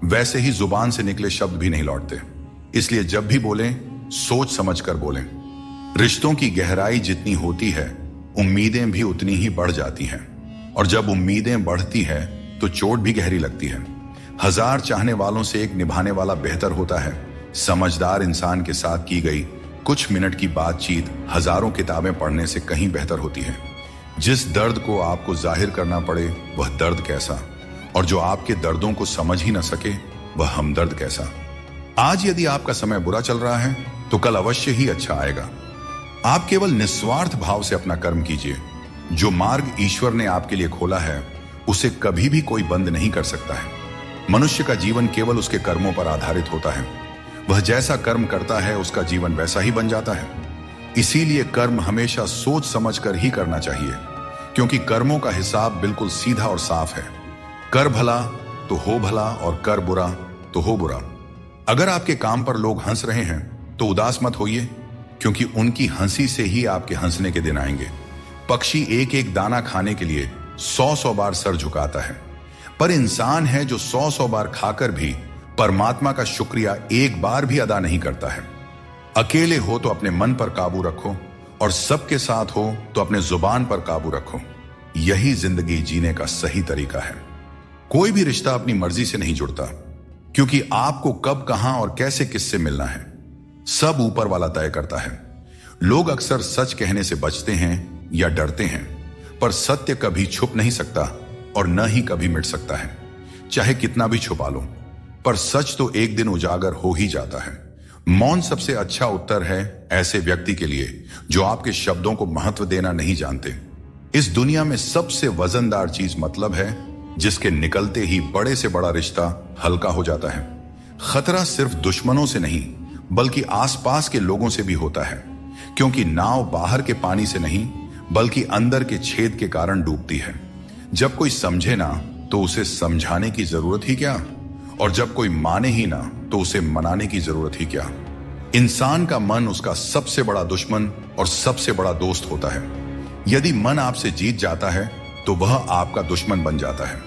वैसे ही जुबान से निकले शब्द भी नहीं लौटते। इसलिए जब भी बोलें, सोच समझ कर बोलें। रिश्तों की गहराई जितनी होती है, उम्मीदें भी उतनी ही बढ़ जाती हैं, और जब उम्मीदें बढ़ती है तो चोट भी गहरी लगती है। 1000 चाहने वालों से एक निभाने वाला बेहतर होता है। समझदार इंसान के साथ की गई कुछ मिनट की बातचीत हजारों किताबें पढ़ने से कहीं बेहतर होती है। जिस दर्द को आपको जाहिर करना पड़े वह दर्द कैसा, और जो आपके दर्दों को समझ ही न सके वह हमदर्द कैसा। आज यदि आपका समय बुरा चल रहा है तो कल अवश्य ही अच्छा आएगा। आप केवल निस्वार्थ भाव से अपना कर्म कीजिए। जो मार्ग ईश्वर ने आपके लिए खोला है उसे कभी भी कोई बंद नहीं कर सकता है। मनुष्य का जीवन केवल उसके कर्मों पर आधारित होता है। वह जैसा कर्म करता है उसका जीवन वैसा ही बन जाता है। इसीलिए कर्म हमेशा सोच समझकर ही करना चाहिए, क्योंकि कर्मों का हिसाब बिल्कुल सीधा और साफ है। कर भला तो हो भला और कर बुरा तो हो बुरा। अगर आपके काम पर लोग हंस रहे हैं तो उदास मत होइए, क्योंकि उनकी हंसी से ही आपके हंसने के दिन आएंगे। पक्षी एक एक दाना खाने के लिए 100-100 बार सर झुकाता है, पर इंसान है जो 100-100 बार खाकर भी परमात्मा का शुक्रिया एक बार भी अदा नहीं करता है। अकेले हो तो अपने मन पर काबू रखो, और सबके साथ हो तो अपने जुबान पर काबू रखो। यही जिंदगी जीने का सही तरीका है। कोई भी रिश्ता अपनी मर्जी से नहीं जुड़ता, क्योंकि आपको कब, कहां और कैसे किससे मिलना है सब ऊपर वाला तय करता है। लोग अक्सर सच कहने से बचते हैं या डरते हैं, पर सत्य कभी छुप नहीं सकता और न ही कभी मिट सकता है। चाहे कितना भी छुपा लो, पर सच तो एक दिन उजागर हो ही जाता है। मौन सबसे अच्छा उत्तर है ऐसे व्यक्ति के लिए जो आपके शब्दों को महत्व देना नहीं जानते। इस दुनिया में सबसे वजनदार चीज मतलब है, जिसके निकलते ही बड़े से बड़ा रिश्ता हल्का हो जाता है। खतरा सिर्फ दुश्मनों से नहीं बल्कि आसपास के लोगों से भी होता है, क्योंकि नाव बाहर के पानी से नहीं बल्कि अंदर के छेद के कारण डूबती है। जब कोई समझे ना तो उसे समझाने की जरूरत ही क्या, और जब कोई माने ही ना तो उसे मनाने की जरूरत ही क्या। इंसान का मन उसका सबसे बड़ा दुश्मन और सबसे बड़ा दोस्त होता है। यदि मन आपसे जीत जाता है तो वह आपका दुश्मन बन जाता है,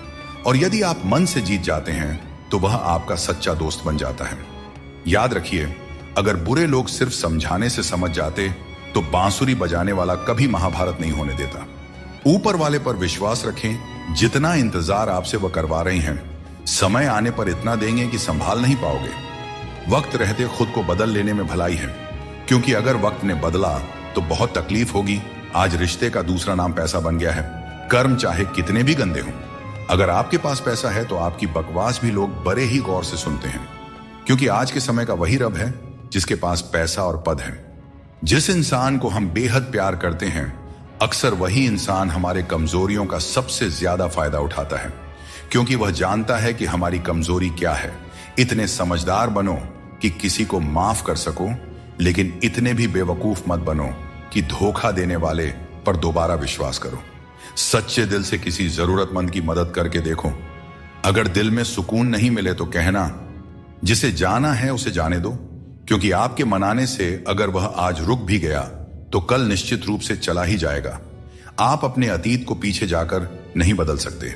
और यदि आप मन से जीत जाते हैं तो वह आपका सच्चा दोस्त बन जाता है। याद रखिए, अगर बुरे लोग सिर्फ समझाने से समझ जाते तो बांसुरी बजाने वाला कभी महाभारत नहीं होने देता। ऊपर वाले पर विश्वास रखें, जितना इंतजार आपसे वह करवा रहे हैं, समय आने पर इतना देंगे कि संभाल नहीं पाओगे। वक्त रहते खुद को बदल लेने में भलाई है, क्योंकि अगर वक्त ने बदला तो बहुत तकलीफ होगी। आज रिश्ते का दूसरा नाम पैसा बन गया है। कर्म चाहे कितने भी गंदे हों, अगर आपके पास पैसा है तो आपकी बकवास भी लोग बड़े ही गौर से सुनते हैं, क्योंकि आज के समय का वही रब है जिसके पास पैसा और पद है। जिस इंसान को हम बेहद प्यार करते हैं, अक्सर वही इंसान हमारे कमजोरियों का सबसे ज्यादा फायदा उठाता है, क्योंकि वह जानता है कि हमारी कमजोरी क्या है। इतने समझदार बनो कि किसी को माफ कर सको, लेकिन इतने भी बेवकूफ मत बनो कि धोखा देने वाले पर दोबारा विश्वास करो। सच्चे दिल से किसी जरूरतमंद की मदद करके देखो। अगर दिल में सुकून नहीं मिले तो कहना, जिसे जाना है उसे जाने दो, क्योंकि आपके मनाने से अगर वह आज रुक भी गया तो कल निश्चित रूप से चला ही जाएगा। आप अपने अतीत को पीछे जाकर नहीं बदल सकते,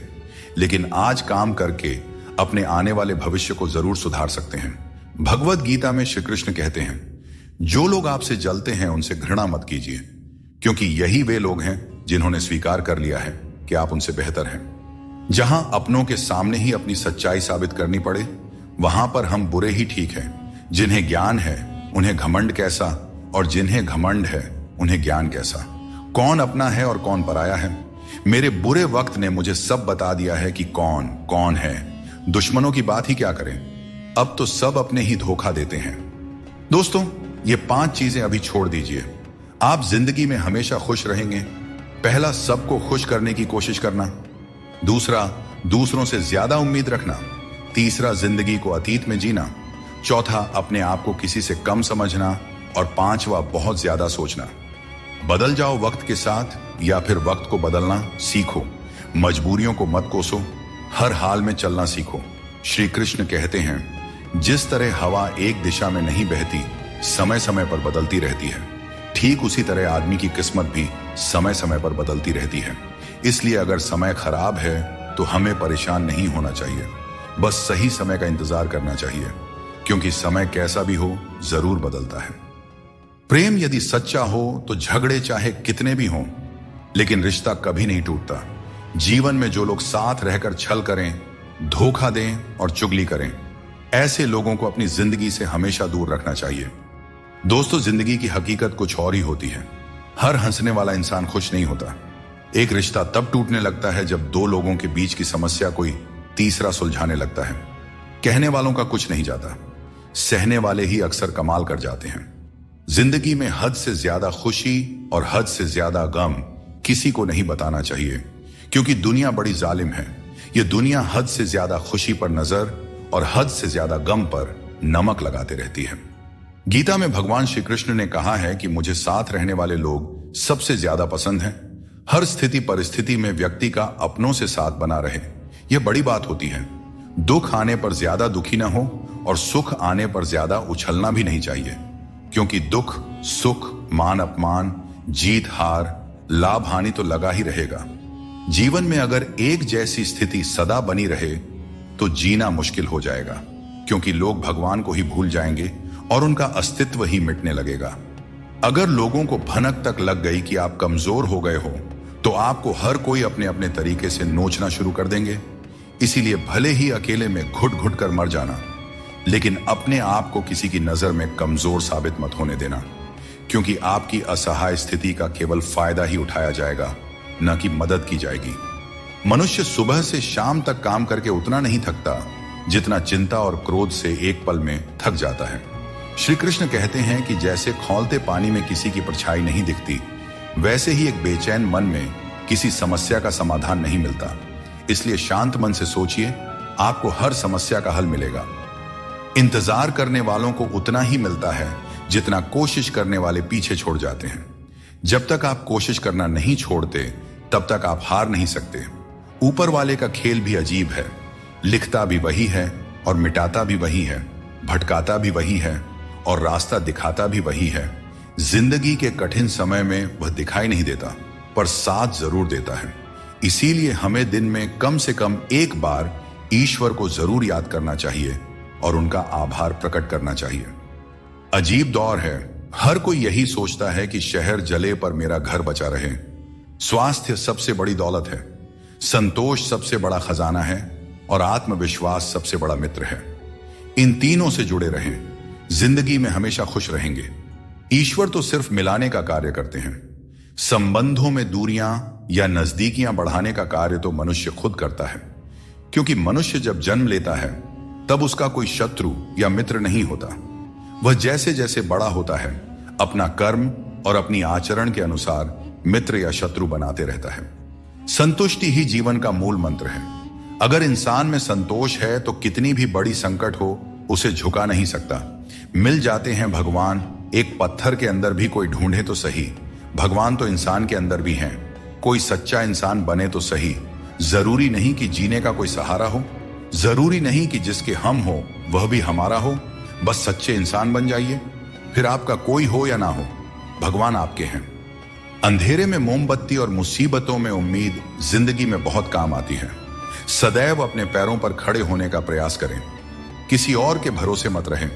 लेकिन आज काम करके अपने आने वाले भविष्य को जरूर सुधार सकते हैं। भगवत गीता में श्री कृष्ण कहते हैं, जो लोग आपसे जलते हैं उनसे घृणा मत कीजिए, क्योंकि यही वे लोग हैं जिन्होंने स्वीकार कर लिया है कि आप उनसे बेहतर हैं। जहां अपनों के सामने ही अपनी सच्चाई साबित करनी पड़े, वहां पर हम बुरे ही ठीक हैं। जिन्हें ज्ञान है उन्हें घमंड कैसा, और जिन्हें घमंड है उन्हें ज्ञान कैसा। कौन अपना है और कौन पराया है। मेरे बुरे वक्त ने मुझे सब बता दिया है कि कौन कौन है। दुश्मनों की बात ही क्या करें, अब तो सब अपने ही धोखा देते हैं। दोस्तों, ये 5 चीजें अभी छोड़ दीजिए, आप जिंदगी में हमेशा खुश रहेंगे। पहला, सबको खुश करने की कोशिश करना। दूसरा, दूसरों से ज्यादा उम्मीद रखना। तीसरा, जिंदगी को अतीत में जीना। चौथा, अपने आप को किसी से कम समझना। और पांचवा, बहुत ज्यादा सोचना। बदल जाओ वक्त के साथ, या फिर वक्त को बदलना सीखो। मजबूरियों को मत कोसो, हर हाल में चलना सीखो। श्री कृष्ण कहते हैं, जिस तरह हवा एक दिशा में नहीं बहती, समय समय पर बदलती रहती है, ठीक उसी तरह आदमी की किस्मत भी समय समय पर बदलती रहती है। इसलिए अगर समय खराब है तो हमें परेशान नहीं होना चाहिए, बस सही समय का इंतजार करना चाहिए, क्योंकि समय कैसा भी हो जरूर बदलता है। प्रेम यदि सच्चा हो तो झगड़े चाहे कितने भी हों, लेकिन रिश्ता कभी नहीं टूटता। जीवन में जो लोग साथ रहकर छल करें, धोखा दें और चुगली करें, ऐसे लोगों को अपनी जिंदगी से हमेशा दूर रखना चाहिए। दोस्तों, जिंदगी की हकीकत कुछ और ही होती है। हर हंसने वाला इंसान खुश नहीं होता। एक रिश्ता तब टूटने लगता है जब 2 लोगों के बीच की समस्या कोई तीसरा सुलझाने लगता है। कहने वालों का कुछ नहीं जाता, सहने वाले ही अक्सर कमाल कर जाते हैं। जिंदगी में हद से ज्यादा खुशी और हद से ज्यादा गम किसी को नहीं बताना चाहिए, क्योंकि दुनिया बड़ी जालिम है। ये दुनिया हद से ज्यादा खुशी पर नजर और हद से ज्यादा गम पर नमक लगाते रहती है। गीता में भगवान श्री कृष्ण ने कहा है कि मुझे साथ रहने वाले लोग सबसे ज्यादा पसंद हैं। हर स्थिति परिस्थिति में व्यक्ति का अपनों से साथ बना रहे, यह बड़ी बात होती है। दुख आने पर ज्यादा दुखी न हो और सुख आने पर ज्यादा उछलना भी नहीं चाहिए, क्योंकि दुख सुख, मान अपमान, जीत हार, लाभ हानि तो लगा ही रहेगा। जीवन में अगर एक जैसी स्थिति सदा बनी रहे तो जीना मुश्किल हो जाएगा, क्योंकि लोग भगवान को ही भूल जाएंगे और उनका अस्तित्व ही मिटने लगेगा। अगर लोगों को भनक तक लग गई कि आप कमजोर हो गए हो, तो आपको हर कोई अपने अपने तरीके से नोचना शुरू कर देंगे। इसीलिए भले ही अकेले में घुट घुट कर मर जाना, लेकिन अपने आप को किसी की नजर में कमजोर साबित मत होने देना, क्योंकि आपकी असहाय स्थिति का केवल फायदा ही उठाया जाएगा, न कि मदद की जाएगी। मनुष्य सुबह से शाम तक काम करके उतना नहीं थकता जितना चिंता और क्रोध से एक पल में थक जाता है। श्री कृष्ण कहते हैं कि जैसे खौलते पानी में किसी की परछाई नहीं दिखती, वैसे ही एक बेचैन मन में किसी समस्या का समाधान नहीं मिलता। इसलिए शांत मन से सोचिए, आपको हर समस्या का हल मिलेगा। इंतजार करने वालों को उतना ही मिलता है जितना कोशिश करने वाले पीछे छोड़ जाते हैं। जब तक आप कोशिश करना नहीं छोड़ते, तब तक आप हार नहीं सकते। ऊपर वाले का खेल भी अजीब है, लिखता भी वही है और मिटाता भी वही है, भटकाता भी वही है और रास्ता दिखाता भी वही है। जिंदगी के कठिन समय में वह दिखाई नहीं देता, पर साथ जरूर देता है। इसीलिए हमें दिन में कम से कम एक बार ईश्वर को जरूर याद करना चाहिए और उनका आभार प्रकट करना चाहिए। अजीब दौर है, हर कोई यही सोचता है कि शहर जले पर मेरा घर बचा रहे। स्वास्थ्य सबसे बड़ी दौलत है, संतोष सबसे बड़ा खजाना है और आत्मविश्वास सबसे बड़ा मित्र है। इन तीनों से जुड़े रहें, जिंदगी में हमेशा खुश रहेंगे। ईश्वर तो सिर्फ मिलाने का कार्य करते हैं। संबंधों में दूरियां या नजदीकियां बढ़ाने का कार्य तो मनुष्य खुद करता है, क्योंकि मनुष्य जब जन्म लेता है तब उसका कोई शत्रु या मित्र नहीं होता। वह जैसे जैसे बड़ा होता है अपना कर्म और अपनी आचरण के अनुसार मित्र या शत्रु बनाते रहता है। संतुष्टि ही जीवन का मूल मंत्र है। अगर इंसान में संतोष है तो कितनी भी बड़ी संकट हो उसे झुका नहीं सकता। मिल जाते हैं भगवान, एक पत्थर के अंदर भी कोई ढूंढे तो सही। भगवान तो इंसान के अंदर भी हैं। कोई सच्चा इंसान बने तो सही। जरूरी नहीं कि जीने का कोई सहारा हो, जरूरी नहीं कि जिसके हम हो वह भी हमारा हो। बस सच्चे इंसान बन जाइए, फिर आपका कोई हो या ना हो, भगवान आपके हैं। अंधेरे में मोमबत्ती और मुसीबतों में उम्मीद जिंदगी में बहुत काम आती है। सदैव अपने पैरों पर खड़े होने का प्रयास करें, किसी और के भरोसे मत रहें,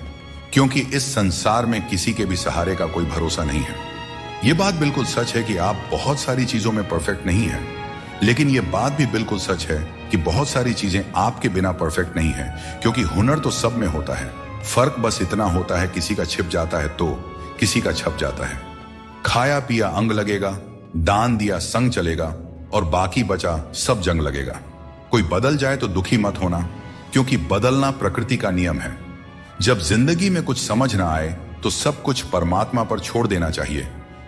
क्योंकि इस संसार में किसी के भी सहारे का कोई भरोसा नहीं है। यह बात बिल्कुल सच है कि आप बहुत सारी चीजों में परफेक्ट नहीं हैं, लेकिन यह बात भी बिल्कुल सच है कि बहुत सारी चीजें आपके बिना परफेक्ट नहीं है, क्योंकि हुनर तो सब में होता है। फर्क बस इतना होता है, किसी का छिप जाता है तो किसी का छप जाता है। खाया पिया अंग लगेगा, दान दिया संग चलेगा और बाकी बचा सब जंग लगेगा। कोई बदल जाए तो दुखी मत होना, क्योंकि बदलना प्रकृति का नियम है। जब जिंदगी में कुछ समझ ना आए तो सब कुछ परमात्मा पर छोड़ देना चाहिए,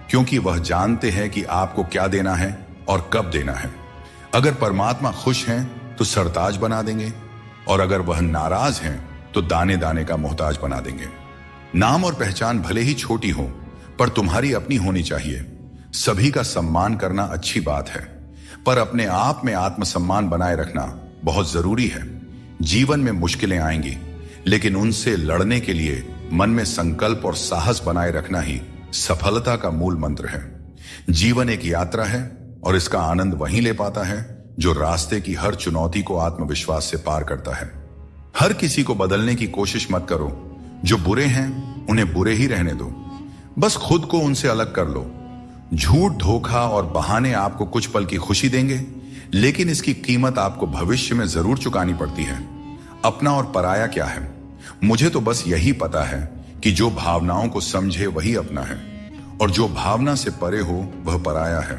क्योंकि वह जानते हैं कि आपको क्या देना है और कब देना है। अगर परमात्मा खुश हैं तो सरताज बना देंगे, और अगर वह नाराज हैं तो दाने दाने का मोहताज बना देंगे। नाम और पहचान भले ही छोटी हो, पर तुम्हारी अपनी होनी चाहिए। सभी का सम्मान करना अच्छी बात है, पर अपने आप में आत्मसम्मान बनाए रखना बहुत जरूरी है। जीवन में मुश्किलें आएंगी, लेकिन उनसे लड़ने के लिए मन में संकल्प और साहस बनाए रखना ही सफलता का मूल मंत्र है। जीवन एक यात्रा है और इसका आनंद वही ले पाता है जो रास्ते की हर चुनौती को आत्मविश्वास से पार करता है। हर किसी को बदलने की कोशिश मत करो। जो बुरे हैं उन्हें बुरे ही रहने दो, बस खुद को उनसे अलग कर लो। झूठ, धोखा और बहाने आपको कुछ पल की खुशी देंगे, लेकिन इसकी कीमत आपको भविष्य में जरूर चुकानी पड़ती है। अपना और पराया क्या है? मुझे तो बस यही पता है कि जो भावनाओं को समझे वही अपना है, और जो भावना से परे हो वह पराया है।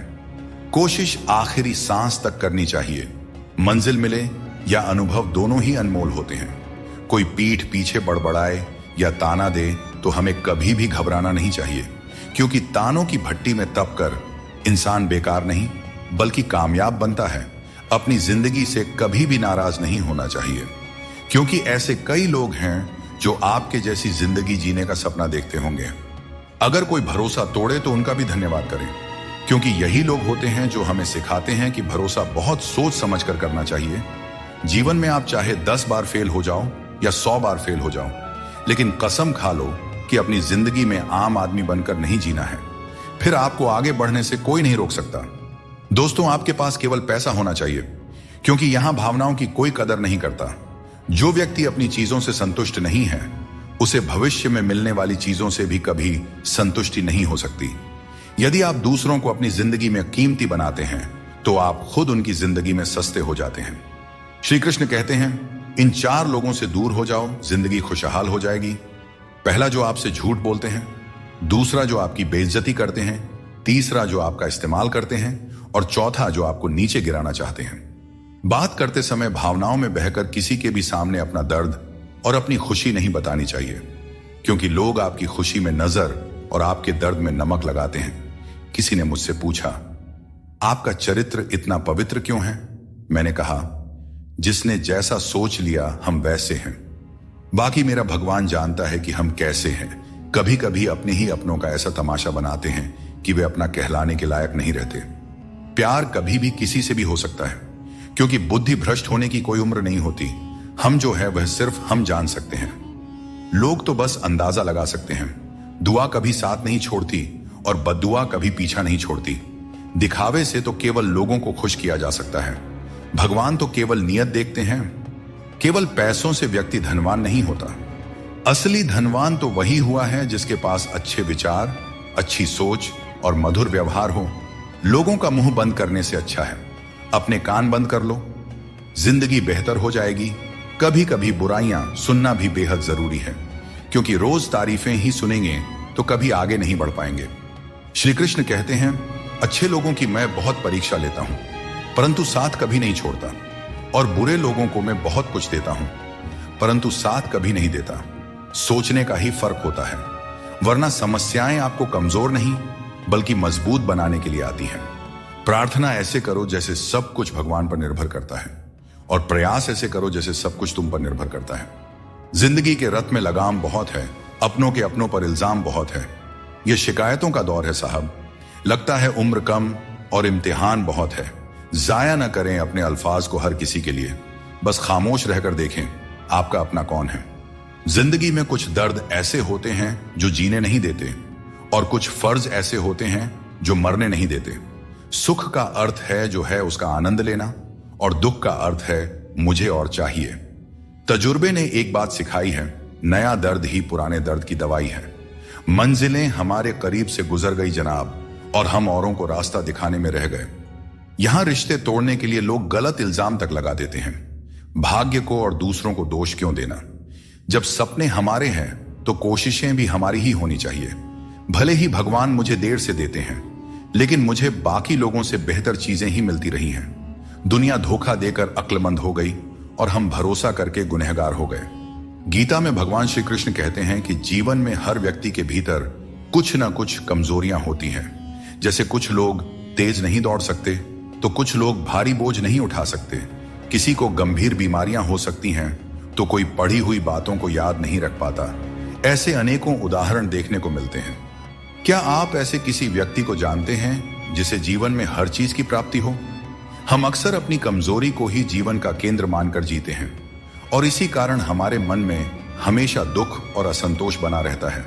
कोशिश आखिरी सांस तक करनी चाहिए। मंजिल मिले या अनुभव दोनों ही अनमोल होते हैं। कोई पीठ पीछे बड़बड़ाए या ताना दे तो हमें कभी भी घबराना नहीं चाहिए, क्योंकि तानों की भट्टी में तप कर इंसान बेकार नहीं बल्कि कामयाब बनता है। अपनी जिंदगी से कभी भी नाराज नहीं होना चाहिए, क्योंकि ऐसे कई लोग हैं जो आपके जैसी जिंदगी जीने का सपना देखते होंगे। अगर कोई भरोसा तोड़े तो उनका भी धन्यवाद करें, क्योंकि यही लोग होते हैं जो हमें सिखाते हैं कि भरोसा बहुत सोच समझ कर करना चाहिए। जीवन में आप चाहे 10 बार फेल हो जाओ या 100 बार फेल हो जाओ, लेकिन कसम खा लो कि अपनी जिंदगी में आम आदमी बनकर नहीं जीना है। फिर आपको आगे बढ़ने से कोई नहीं रोक सकता। दोस्तों, आपके पास केवल पैसा होना चाहिए, क्योंकि यहां भावनाओं की कोई कदर नहीं करता। जो व्यक्ति अपनी चीजों से संतुष्ट नहीं है, उसे भविष्य में मिलने वाली चीजों से भी कभी संतुष्टि नहीं हो सकती। यदि आप दूसरों को अपनी जिंदगी में कीमती बनाते हैं तो आप खुद उनकी जिंदगी में सस्ते हो जाते हैं। श्री कृष्ण कहते हैं, इन 4 लोगों से दूर हो जाओ, जिंदगी खुशहाल हो जाएगी। पहला, जो आपसे झूठ बोलते हैं। दूसरा, जो आपकी बेइज्जती करते हैं। तीसरा, जो आपका इस्तेमाल करते हैं। और चौथा, जो आपको नीचे गिराना चाहते हैं। बात करते समय भावनाओं में बहकर किसी के भी सामने अपना दर्द और अपनी खुशी नहीं बतानी चाहिए, क्योंकि लोग आपकी खुशी में नजर और आपके दर्द में नमक लगाते हैं। किसी ने मुझसे पूछा, आपका चरित्र इतना पवित्र क्यों है? मैंने कहा, जिसने जैसा सोच लिया हम वैसे हैं। बाकी मेरा भगवान जानता है कि हम कैसे हैं। कभी कभी अपने ही अपनों का ऐसा तमाशा बनाते हैं कि वे अपना कहलाने के लायक नहीं रहते। प्यार कभी भी किसी से भी हो सकता है, क्योंकि बुद्धि भ्रष्ट होने की कोई उम्र नहीं होती। हम जो है वह सिर्फ हम जान सकते हैं। लोग तो बस अंदाजा लगा सकते हैं। दुआ कभी साथ नहीं छोड़ती और बद्दुआ कभी पीछा नहीं छोड़ती। दिखावे से तो केवल लोगों को खुश किया जा सकता है। भगवान तो केवल नियत देखते हैं। केवल पैसों से व्यक्ति धनवान नहीं होता। असली धनवान तो वही हुआ है जिसके पास अच्छे विचार, अच्छी सोच और मधुर व्यवहार हो। लोगों का मुंह बंद करने से अच्छा है अपने कान बंद कर लो। जिंदगी बेहतर हो जाएगी। कभी कभी बुराइयां सुनना भी बेहद जरूरी है, क्योंकि रोज तारीफें ही सुनेंगे तो कभी आगे नहीं बढ़ पाएंगे। श्री कृष्ण कहते हैं, अच्छे लोगों की मैं बहुत परीक्षा लेता हूं, परंतु साथ कभी नहीं छोड़ता, और बुरे लोगों को मैं बहुत कुछ देता हूं, परंतु साथ कभी नहीं देता। सोचने का ही फर्क होता है, वरना समस्याएं आपको कमजोर नहीं बल्कि मजबूत बनाने के लिए आती हैं। प्रार्थना ऐसे करो जैसे सब कुछ भगवान पर निर्भर करता है, और प्रयास ऐसे करो जैसे सब कुछ तुम पर निर्भर करता है। जिंदगी के रथ में लगाम बहुत है, अपनों के अपनों पर इल्जाम बहुत है। यह शिकायतों का दौर है साहब। लगता है उम्र कम और इम्तिहान बहुत है। जाया न करें अपने अल्फाज को हर किसी के लिए, बस खामोश रहकर देखें आपका अपना कौन है। जिंदगी में कुछ दर्द ऐसे होते हैं जो जीने नहीं देते, और कुछ फर्ज ऐसे होते हैं जो मरने नहीं देते। सुख का अर्थ है जो है उसका आनंद लेना, और दुख का अर्थ है मुझे और चाहिए। तजुर्बे ने एक बात सिखाई है, नया दर्द ही पुराने दर्द की दवाई है। मंजिलें हमारे करीब से गुजर गई जनाब, और हम औरों को रास्ता दिखाने में रह गए। यहां रिश्ते तोड़ने के लिए लोग गलत इल्जाम तक लगा देते हैं। भाग्य को और दूसरों को दोष क्यों देना? जब सपने हमारे हैं तो कोशिशें भी हमारी ही होनी चाहिए। भले ही भगवान मुझे देर से देते हैं, लेकिन मुझे बाकी लोगों से बेहतर चीजें ही मिलती रही हैं। दुनिया धोखा देकर अक्लमंद हो गई और हम भरोसा करके गुनहगार हो गए। गीता में भगवान श्री कृष्ण कहते हैं कि जीवन में हर व्यक्ति के भीतर कुछ ना कुछ कमजोरियां होती हैं। जैसे कुछ लोग तेज नहीं दौड़ सकते, तो कुछ लोग भारी बोझ नहीं उठा सकते। किसी को गंभीर बीमारियां हो सकती हैं, तो कोई पढ़ी हुई बातों को याद नहीं रख पाता। ऐसे अनेकों उदाहरण देखने को मिलते हैं। क्या आप ऐसे किसी व्यक्ति को जानते हैं जिसे जीवन में हर चीज की प्राप्ति हो? हम अक्सर अपनी कमजोरी को ही जीवन का केंद्र मानकर जीते हैं, और इसी कारण हमारे मन में हमेशा दुख और असंतोष बना रहता है।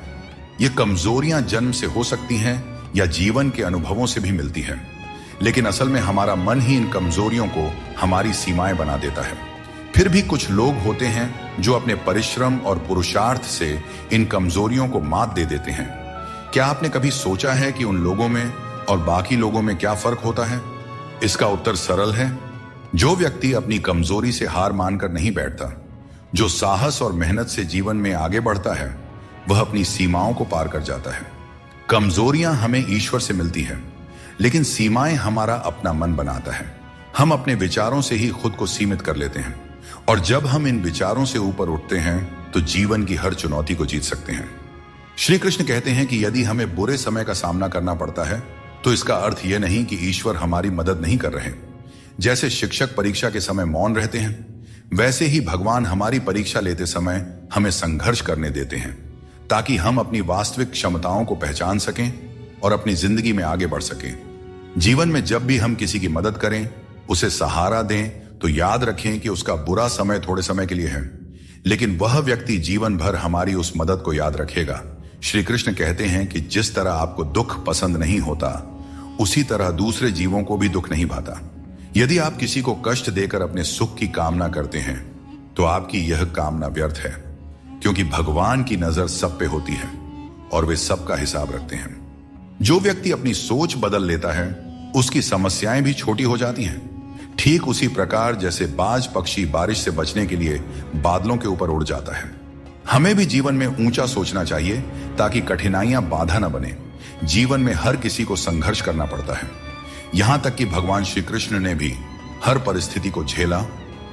ये कमजोरियां जन्म से हो सकती हैं या जीवन के अनुभवों से भी मिलती हैं, लेकिन असल में हमारा मन ही इन कमजोरियों को हमारी सीमाएं बना देता है। फिर भी कुछ लोग होते हैं जो अपने परिश्रम और पुरुषार्थ से इन कमजोरियों को मात दे देते हैं। क्या आपने कभी सोचा है कि उन लोगों में और बाकी लोगों में क्या फर्क होता है? इसका उत्तर सरल है। जो व्यक्ति अपनी कमजोरी से हार मानकर नहीं बैठता, जो साहस और मेहनत से जीवन में आगे बढ़ता है, वह अपनी सीमाओं को पार कर जाता है। कमजोरियां हमें ईश्वर से मिलती है, लेकिन सीमाएं हमारा अपना मन बनाता है। हम अपने विचारों से ही खुद को सीमित कर लेते हैं, और जब हम इन विचारों से ऊपर उठते हैं तो जीवन की हर चुनौती को जीत सकते हैं। श्री कृष्ण कहते हैं कि यदि हमें बुरे समय का सामना करना पड़ता है, तो इसका अर्थ यह नहीं कि ईश्वर हमारी मदद नहीं कर रहे। जैसे शिक्षक परीक्षा के समय मौन रहते हैं, वैसे ही भगवान हमारी परीक्षा लेते समय हमें संघर्ष करने देते हैं, ताकि हम अपनी वास्तविक क्षमताओं को पहचान सकें और अपनी जिंदगी में आगे बढ़ सकें। जीवन में जब भी हम किसी की मदद करें, उसे सहारा दें, तो याद रखें कि उसका बुरा समय थोड़े समय के लिए है, लेकिन वह व्यक्ति जीवन भर हमारी उस मदद को याद रखेगा। श्री कृष्ण कहते हैं कि जिस तरह आपको दुख पसंद नहीं होता, उसी तरह दूसरे जीवों को भी दुख नहीं भाता। यदि आप किसी को कष्ट देकर अपने सुख की कामना करते हैं, तो आपकी यह कामना व्यर्थ है, क्योंकि भगवान की नजर सब पे होती है और वे सबका हिसाब रखते हैं। जो व्यक्ति अपनी सोच बदल लेता है, उसकी समस्याएं भी छोटी हो जाती हैं। ठीक उसी प्रकार जैसे बाज पक्षी बारिश से बचने के लिए बादलों के ऊपर उड़ जाता है। हमें भी जीवन में ऊंचा सोचना चाहिए, ताकि कठिनाइयां बाधा न बने। जीवन में हर किसी को संघर्ष करना पड़ता है। यहां तक कि भगवान श्री कृष्ण ने भी हर परिस्थिति को झेला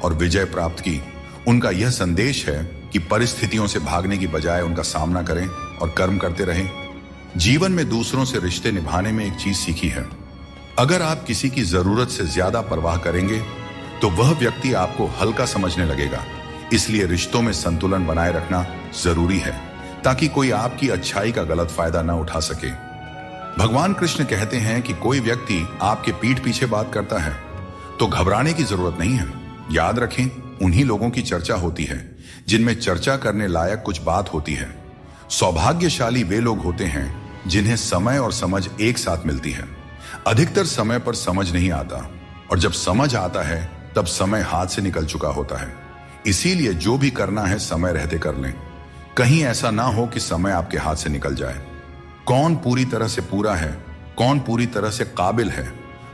और विजय प्राप्त की। उनका यह संदेश है कि परिस्थितियों से भागने की बजाय उनका सामना करें और कर्म करते रहें। जीवन में दूसरों से रिश्ते निभाने में एक चीज सीखी है, अगर आप किसी की जरूरत से ज्यादा परवाह करेंगे, तो वह व्यक्ति आपको हल्का समझने लगेगा। इसलिए रिश्तों में संतुलन बनाए रखना जरूरी है, ताकि कोई आपकी अच्छाई का गलत फायदा न उठा सके। भगवान कृष्ण कहते हैं कि कोई व्यक्ति आपके पीठ पीछे बात करता है, तो घबराने की जरूरत नहीं है। याद रखें, उन्हीं लोगों की चर्चा होती है जिनमें चर्चा करने लायक कुछ बात होती है। सौभाग्यशाली वे लोग होते हैं जिन्हें समय और समझ एक साथ मिलती है। अधिकतर समय पर समझ नहीं आता, और जब समझ आता है तब समय हाथ से निकल चुका होता है। इसीलिए जो भी करना है समय रहते कर लें, कहीं ऐसा ना हो कि समय आपके हाथ से निकल जाए। कौन पूरी तरह से पूरा है, कौन पूरी तरह से काबिल है,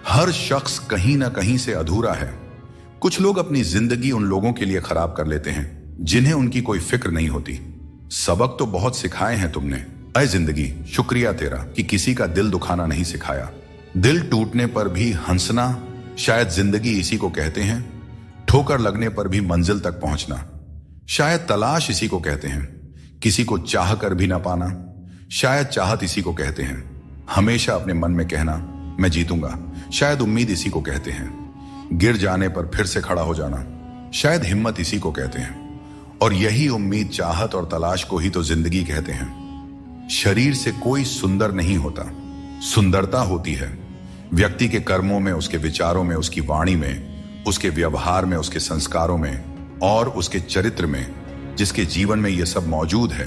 हर शख्स कहीं ना कहीं से अधूरा है। कुछ लोग अपनी जिंदगी उन लोगों के लिए खराब कर लेते हैं जिन्हें उनकी कोई फिक्र नहीं होती। सबक तो बहुत सिखाए हैं तुमने, अय जिंदगी, शुक्रिया तेरा कि किसी का दिल दुखाना नहीं सिखाया। दिल टूटने पर भी हंसना, शायद जिंदगी इसी को कहते हैं। ठोकर लगने पर भी मंजिल तक पहुंचना, शायद तलाश इसी को कहते हैं। किसी को चाह कर भी ना पाना, शायद चाहत इसी को कहते हैं। हमेशा अपने मन में कहना मैं जीतूंगा, शायद उम्मीद इसी को कहते हैं। गिर जाने पर फिर से खड़ा हो जाना, शायद हिम्मत इसी को कहते हैं। और यही उम्मीद, चाहत और तलाश को ही तो जिंदगी कहते हैं। शरीर से कोई सुंदर नहीं होता, सुंदरता होती है व्यक्ति के कर्मों में, उसके विचारों में, उसकी वाणी में, उसके व्यवहार में, उसके संस्कारों में और उसके चरित्र में। जिसके जीवन में यह सब मौजूद है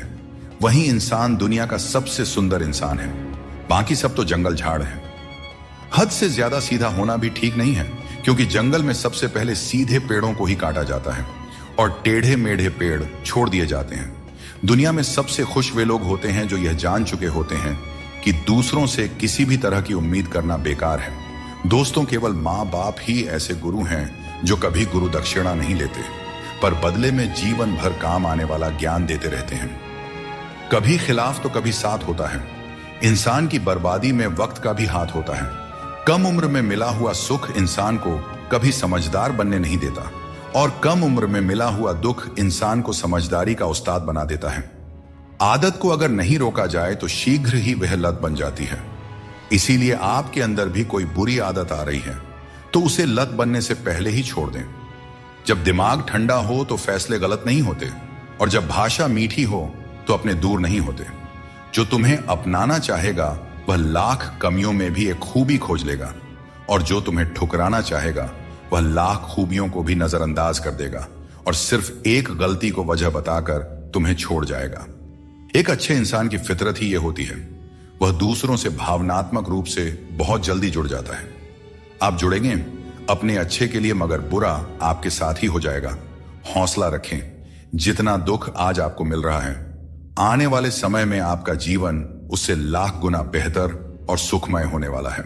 वही इंसान दुनिया का सबसे सुंदर इंसान है। बाकी सब तो जंगल झाड़ है। हद से ज्यादा सीधा होना भी ठीक नहीं है, क्योंकि जंगल में सबसे पहले सीधे पेड़ों को ही काटा जाता है और टेढ़े मेढ़े पेड़ छोड़ दिए जाते हैं। दुनिया में सबसे खुश वे लोग होते हैं जो यह जान चुके होते हैं कि दूसरों से किसी भी तरह की उम्मीद करना बेकार है। दोस्तों, केवल माँ बाप ही ऐसे गुरु हैं जो कभी गुरु दक्षिणा नहीं लेते, पर बदले में जीवन भर काम आने वाला ज्ञान देते रहते हैं। कभी खिलाफ तो कभी साथ होता है। इंसान की बर्बादी में वक्त का भी हाथ होता है। कम उम्र में मिला हुआ सुख इंसान को कभी समझदार बनने नहीं देता, और कम उम्र में मिला हुआ दुख इंसान को समझदारी का उस्ताद बना देता है। आदत को अगर नहीं रोका जाए तो शीघ्र ही वह लत बन जाती है। इसीलिए आपके अंदर भी कोई बुरी आदत आ रही है तो उसे लत बनने से पहले ही छोड़ दें। जब दिमाग ठंडा हो तो फैसले गलत नहीं होते, और जब भाषा मीठी हो तो अपने दूर नहीं होते। जो तुम्हें अपनाना चाहेगा वह लाख कमियों में भी एक खूबी खोज लेगा, और जो तुम्हें ठुकराना चाहेगा वह लाख खूबियों को भी नजरअंदाज कर देगा और सिर्फ एक गलती को वजह बताकर तुम्हें छोड़ जाएगा। एक अच्छे इंसान की फितरत ही यह होती है, वह दूसरों से भावनात्मक रूप से बहुत जल्दी जुड़ जाता है। आप जुड़ेंगे अपने अच्छे के लिए, मगर बुरा आपके साथ ही हो जाएगा। हौसला रखें। जितना दुख आज आपको मिल रहा है, आने वाले समय में आपका जीवन उससे लाख गुना बेहतर और सुखमय होने वाला है।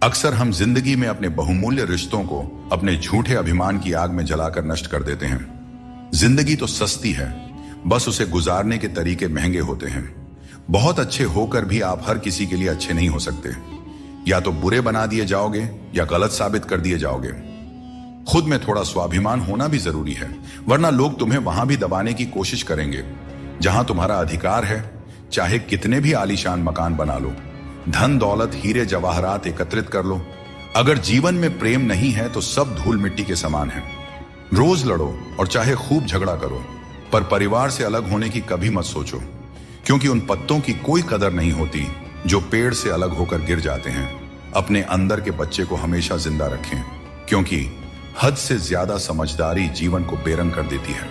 अक्सर हम जिंदगी में अपने बहुमूल्य रिश्तों को अपने झूठे अभिमान की आग में जलाकर नष्ट कर देते हैं। जिंदगी तो सस्ती है, बस उसे गुजारने के तरीके महंगे होते हैं। बहुत अच्छे होकर भी आप हर किसी के लिए अच्छे नहीं हो सकते। या तो बुरे बना दिए जाओगे या गलत साबित कर दिए जाओगे। खुद में थोड़ा स्वाभिमान होना भी जरूरी है, वरना लोग तुम्हें वहां भी दबाने की कोशिश करेंगे जहां तुम्हारा अधिकार है। चाहे कितने भी आलीशान मकान बना लो, धन दौलत हीरे जवाहरात एकत्रित कर लो, अगर जीवन में प्रेम नहीं है तो सब धूल मिट्टी के समान है। रोज लड़ो और चाहे खूब झगड़ा करो, पर परिवार से अलग होने की कभी मत सोचो, क्योंकि उन पत्तों की कोई कदर नहीं होती जो पेड़ से अलग होकर गिर जाते हैं। अपने अंदर के बच्चे को हमेशा जिंदा रखें, क्योंकि हद से ज्यादा समझदारी जीवन को बेरंग कर देती है।